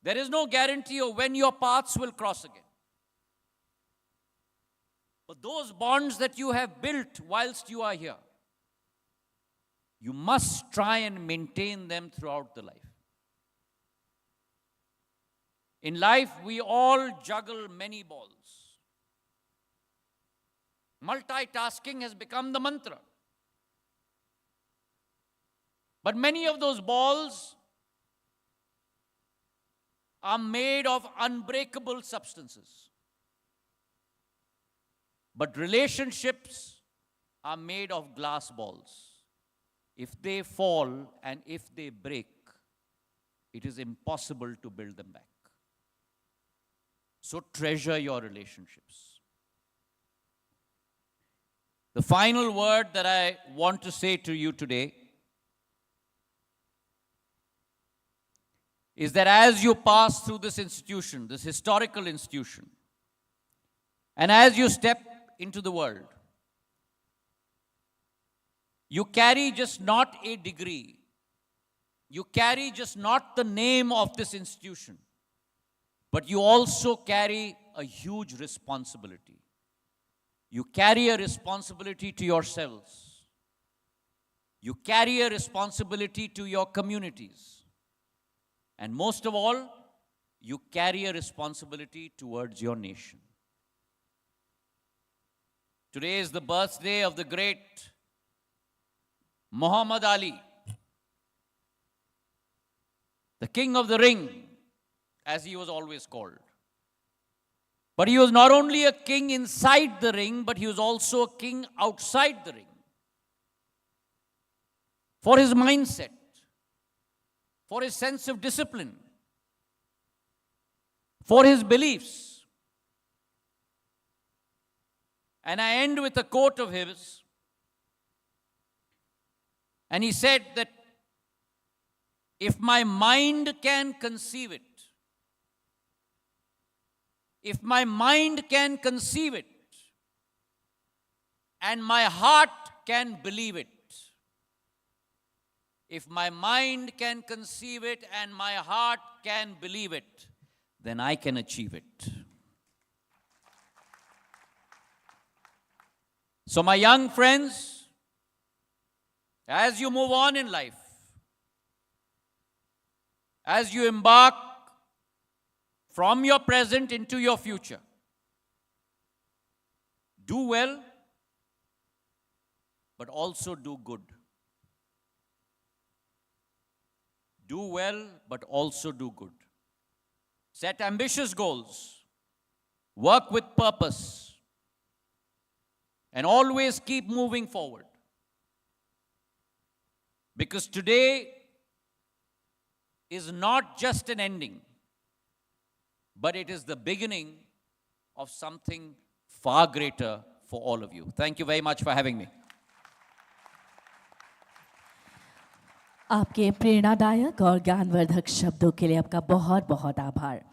there is no guarantee of when your paths will cross again. But those bonds that you have built whilst you are here, you must try and maintain them throughout the life. In life, we all juggle many balls. Multitasking has become the mantra. But many of those balls are made of unbreakable substances. But relationships are made of glass balls. If they fall and if they break, it is impossible to build them back. So treasure your relationships. The final word that I want to say to you today is that as you pass through this institution, this historical institution, and as you step into the world, you carry just not a degree, you carry just not the name of this institution, but you also carry a huge responsibility. You carry a responsibility to yourselves. You carry a responsibility to your communities. And most of all, you carry a responsibility towards your nation. Today is the birthday of the great Muhammad Ali, the king of the ring, as he was always called. But he was not only a king inside the ring, but he was also a king outside the ring. For his mindset, for his sense of discipline, for his beliefs. And I end with a quote of his. And he said that if my mind can conceive it, if my mind can conceive it, and my heart can believe it, if my mind can conceive it and my heart can believe it, then I can achieve it. So my young friends, as you move on in life, as you embark from your present into your future, do well, but also do good. Do well, but also do good. Set ambitious goals. Work with purpose. And always keep moving forward. Because today is not just an ending, but it is the beginning of something far greater for all of you. Thank you very much for having me. आपके प्रेरणादायक और ज्ञानवर्धक शब्दों के लिए आपका बहुत बहुत आभार.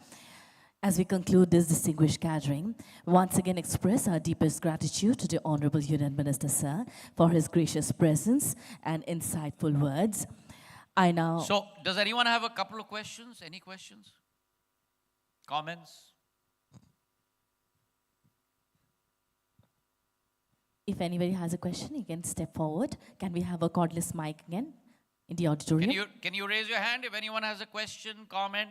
As we conclude this distinguished gathering, once again express our deepest gratitude to the Honorable Union Minister, Sir, for his gracious presence and insightful words. I now... So, does anyone have a couple of questions? Any questions? Comments? If anybody has a question, you can step forward. Can we have a cordless mic again in the auditorium? Can you raise your hand if anyone has a question, comment?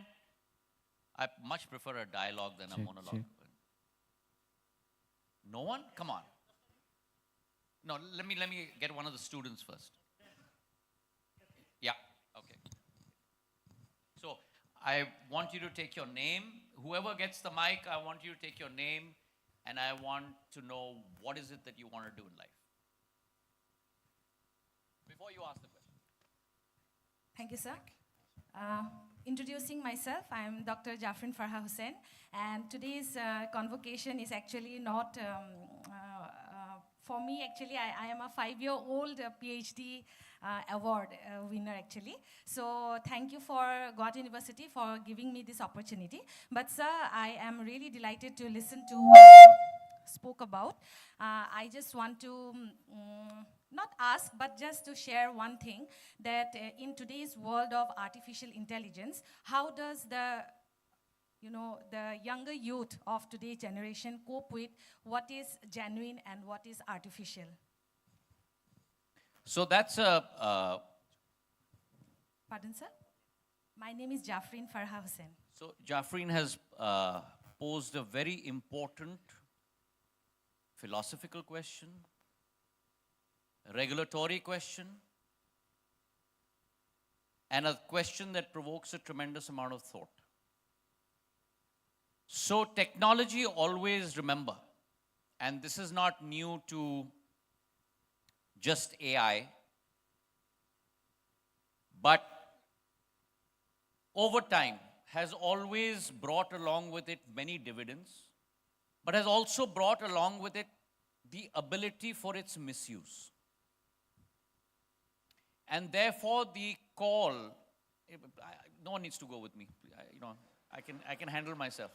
I much prefer a dialogue than a monologue. No one? Come on. No, let me get one of the students first. Yeah, okay. So, I want you to take your name. Whoever gets the mic, I want you to take your name, and I want to know what is it that you want to do in life. Before you ask the question. Thank you, sir. Introducing myself, I am Dr. Jafrin Farha Hussain, and today's convocation is actually not for me. Actually, I am a 5-year-old PhD award winner, actually. So thank you for Gauhati University for giving me this opportunity. But sir, I am really delighted to listen to what you spoke about. I just want to not ask, but just to share one thing, that in today's world of artificial intelligence, how does the younger youth of today's generation cope with what is genuine and what is artificial? So that's a... Pardon, sir? My name is Jafrin Farha Hussain. So Jafrin has posed a very important philosophical question, a regulatory question, and a question that provokes a tremendous amount of thought. So technology, always remember, and this is not new to just AI, but over time has always brought along with it many dividends, but has also brought along with it the ability for its misuse. And therefore, the call, no one needs to go with me. I can handle myself.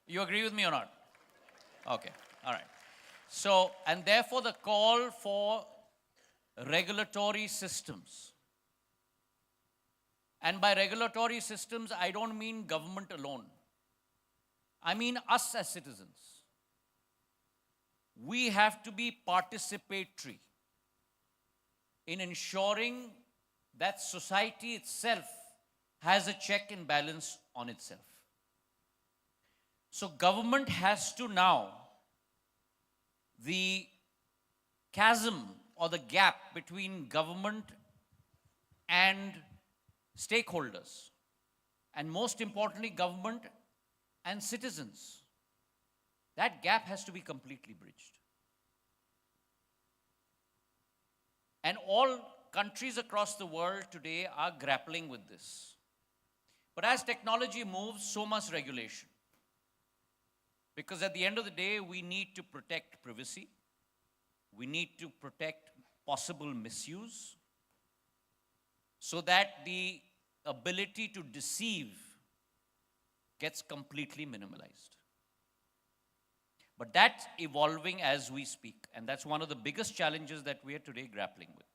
You agree with me or not? Okay, all right. So, and therefore the call for regulatory systems. And by regulatory systems, I don't mean government alone. I mean us as citizens. We have to be participatory in ensuring that society itself has a check and balance on itself. So government has to now, the chasm or the gap between government and stakeholders, and most importantly, government and citizens, that gap has to be completely bridged. And all countries across the world today are grappling with this. But as technology moves, so must regulation. Because at the end of the day, we need to protect privacy. We need to protect possible misuse so that the ability to deceive gets completely minimalized. But that's evolving as we speak, and that's one of the biggest challenges that we are today grappling with.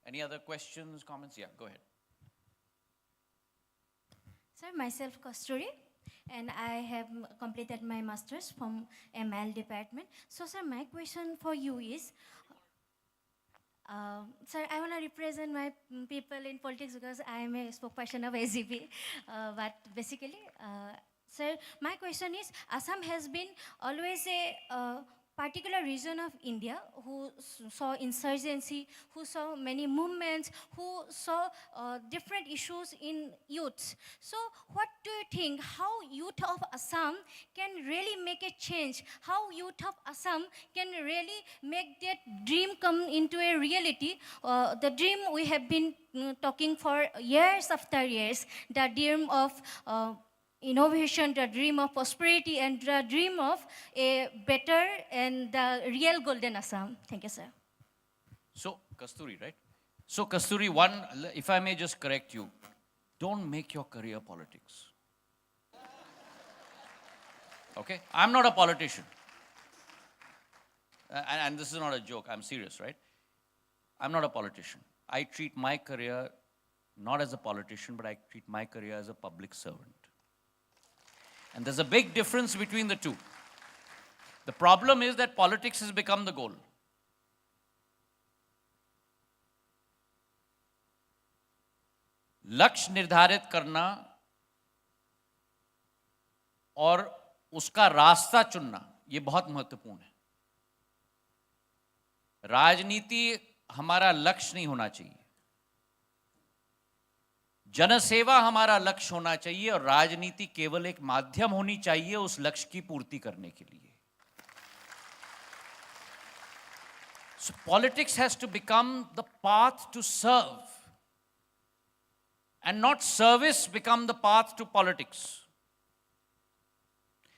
Any other questions, comments? Yeah, go ahead. Sir, myself Kasturi, and I have completed my master's from ML department. So, sir, my question for you is, sir, I want to represent my people in politics because I am a spokesperson of ACP. But basically, sir, my question is, Assam has been always a particular region of India who saw insurgency, who saw many movements, who saw different issues in youths. So what do you think, how youth of Assam can really make a change? How youth of Assam can really make that dream come into a reality? The dream we have been talking for years after years, the dream of innovation, the dream of prosperity, and the dream of a better and the real golden Assam. Thank you, sir. So, Kasturi, right? So, Kasturi, one, if I may just correct you, don't make your career politics. Okay? I'm not a politician. And this is not a joke, I'm serious, right? I'm not a politician. I treat my career not as a politician, but I treat my career as a public servant. And there's a big difference between the two. The problem is that politics has become the goal. लक्ष्य निर्धारित करना और उसका रास्ता चुनना ये बहुत महत्वपूर्ण है. राजनीति हमारा लक्ष्य नहीं होना चाहिए. जनसेवा हमारा लक्ष्य होना चाहिए और राजनीति केवल एक माध्यम होनी चाहिए उस लक्ष्य की पूर्ति करने के लिए. So politics has to become the path to serve and not service become the path to politics.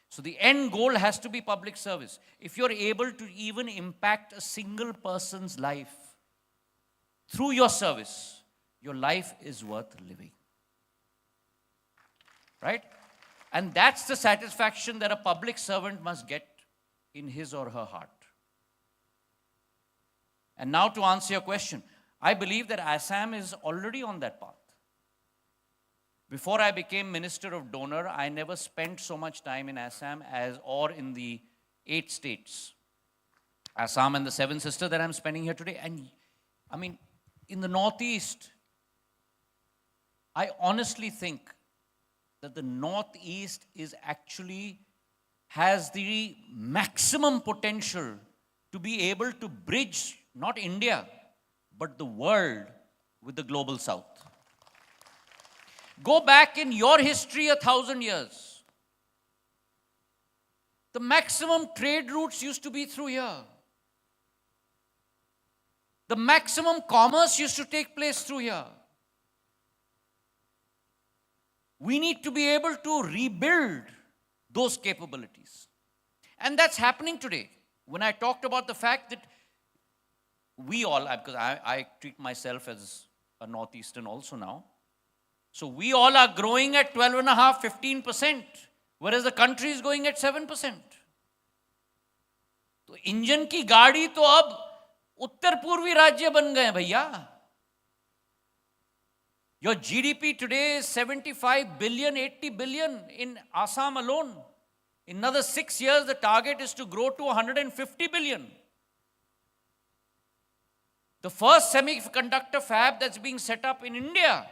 So the end goal has to be public service. If you're able to even impact a single person's life through your service, your life is worth living. Right? And that's the satisfaction that a public servant must get in his or her heart. And now to answer your question, I believe that Assam is already on that path. Before I became Minister of Donor, I never spent so much time in Assam or in the 8 states. Assam and the 7 sisters that I'm spending here today. And I mean, in the Northeast, I honestly think that the Northeast has the maximum potential to be able to bridge not India, but the world with the global South. Go back in your history 1,000 years. The maximum trade routes used to be through here. The maximum commerce used to take place through here. We need to be able to rebuild those capabilities. And that's happening today. When I talked about the fact that we all, because I treat myself as a Northeastern also now, so we all are growing at 12.5%, 15%, whereas the country is going at 7%. तो engine की गाड़ी तो अब उत्तर पूर्वी राज्य बन गए भैया. Your GDP today is 75 billion, 80 billion in Assam alone. In another 6 years, the target is to grow to 150 billion. The first semiconductor fab that's being set up in India,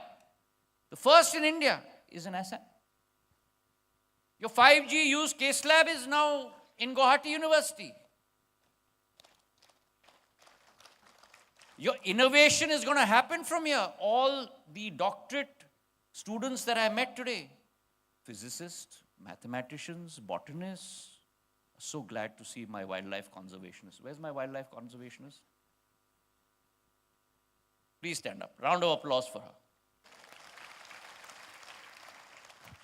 the first in India, is in Assam. Your 5G use case lab is now in Gauhati University. Your innovation is going to happen from here. All the doctorate students that I met today, physicists, mathematicians, botanists, so glad to see my wildlife conservationist. Where's my wildlife conservationist? Please stand up. Round of applause for her.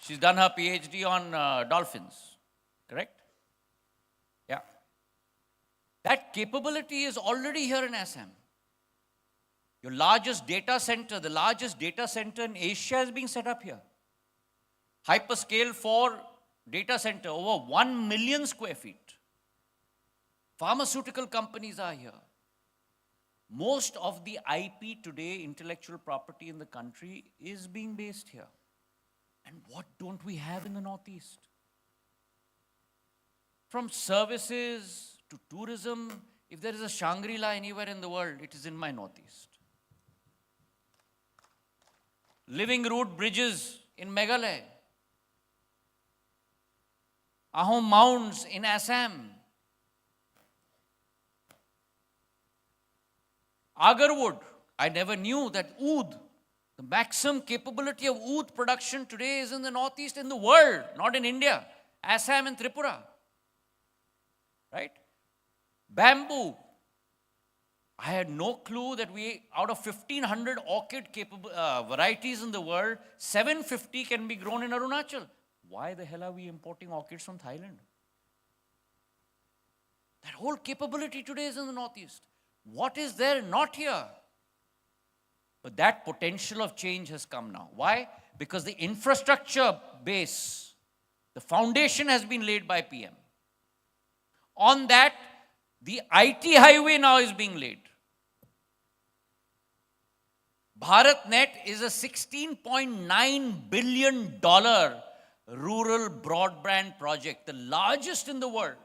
She's done her PhD on dolphins, correct? Yeah. That capability is already here in Assam. Your largest data center, the largest data center in Asia is being set up here. Hyperscale 4 data center, over 1 million square feet. Pharmaceutical companies are here. Most of the IP today, intellectual property in the country, is being based here. And what don't we have in the Northeast? From services to tourism, if there is a Shangri-La anywhere in the world, it is in my Northeast. Living root bridges in Meghalaya. Ahom mounds in Assam. Agarwood. I never knew that oud, the maximum capability of oud production today is in the Northeast in the world, not in India. Assam and Tripura. Right? Bamboo. I had no clue that out of 1,500 orchid varieties in the world, 750 can be grown in Arunachal. Why the hell are we importing orchids from Thailand? That whole capability today is in the Northeast. What is there not here? But that potential of change has come now. Why? Because the infrastructure base, the foundation has been laid by PM. On that, the IT highway now is being laid. BharatNet is a $16.9 billion rural broadband project, the largest in the world.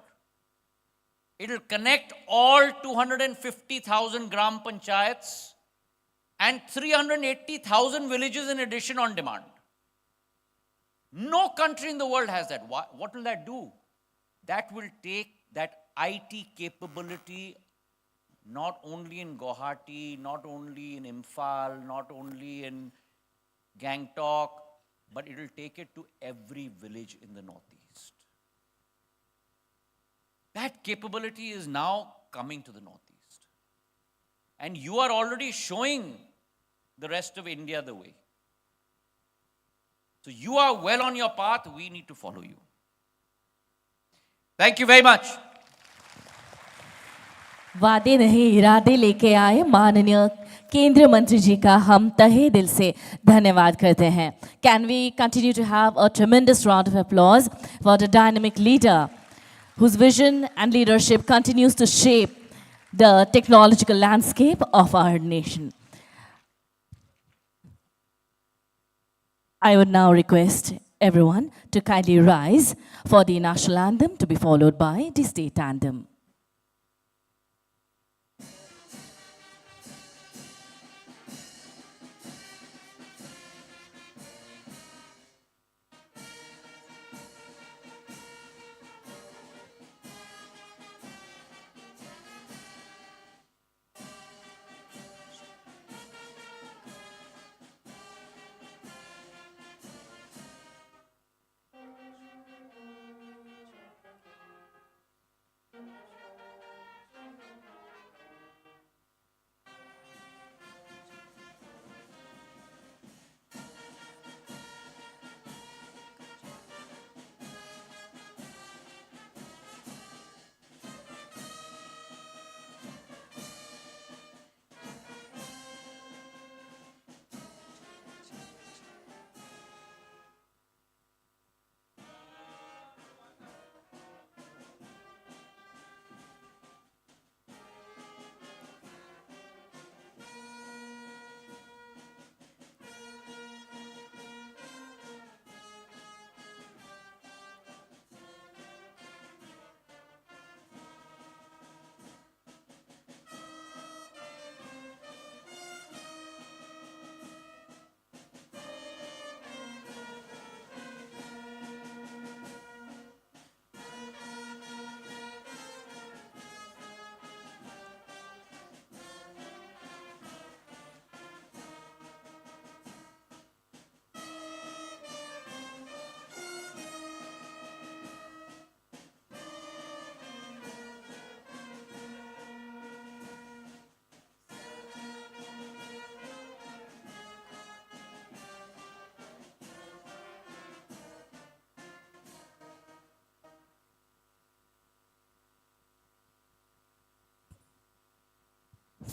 It will connect all 250,000 gram panchayats and 380,000 villages in addition on demand. No country in the world has that. What will that do? That will take that IT capability not only in Gauhati, not only in Imphal, not only in Gangtok, but it will take it to every village in the Northeast. That capability is now coming to the Northeast. And you are already showing the rest of India the way. So you are well on your path, we need to follow you. Thank you very much. वादे नहीं इरादे लेके आए माननीय केंद्रीय मंत्री जी का हम तहे दिल से धन्यवाद करते हैं. Can we continue to have a tremendous round of applause for the dynamic leader whose vision and leadership continues to shape the technological landscape of our nation. I would now request everyone to kindly rise for the national anthem to be followed by the state anthem.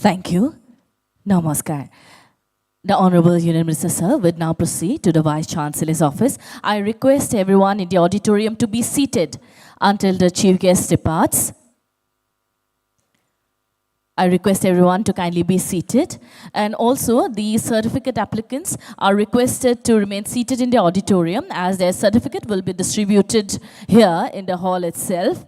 Thank you. Namaskar. The Honorable Union Minister, sir, would now proceed to the Vice Chancellor's office. I request everyone in the auditorium to be seated until the Chief Guest departs. I request everyone to kindly be seated. And also, the certificate applicants are requested to remain seated in the auditorium as their certificate will be distributed here in the hall itself.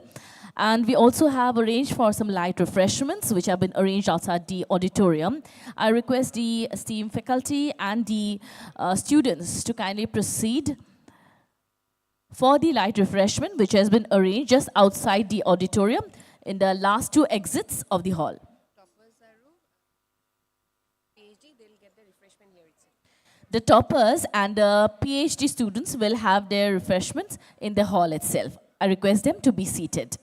And we also have arranged for some light refreshments which have been arranged outside the auditorium. I request the esteemed faculty and the students to kindly proceed for the light refreshment which has been arranged just outside the auditorium in the last two exits of the hall. The toppers and the PhD students will have their refreshments in the hall itself. I request them to be seated.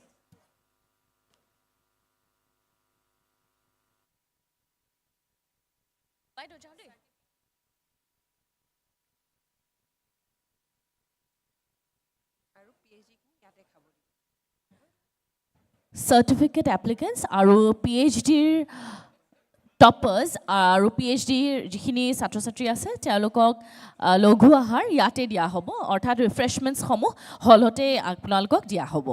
Certificate applicants আৰু PhDৰ toppers আৰু PhDৰ যিখিনি ছাত্ৰ ছাত্ৰী আছে তেওঁলোকক লঘু আহাৰ ইয়াতে দিয়া হ'ব অৰ্থাৎ ৰিফ্ৰেছমেণ্টছ সমূহ হলতে আপোনালোকক দিয়া হ'ব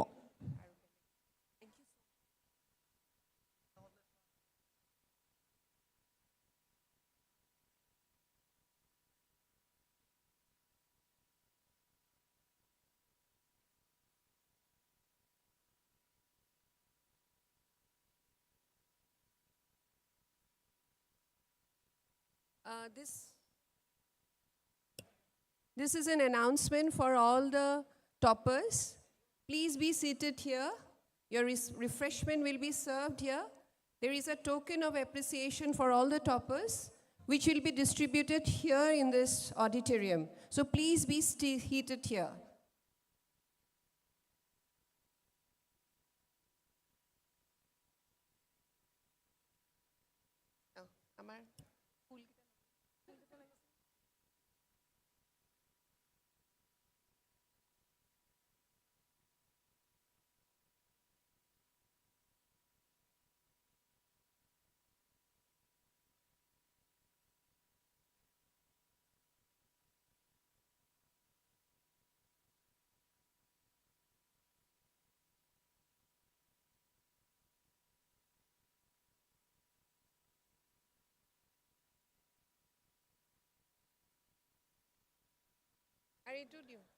This is an announcement for all the toppers. Please be seated here. Your refreshment will be served here. There is a token of appreciation for all the toppers, which will be distributed here in this auditorium. So please be seated here. I told you.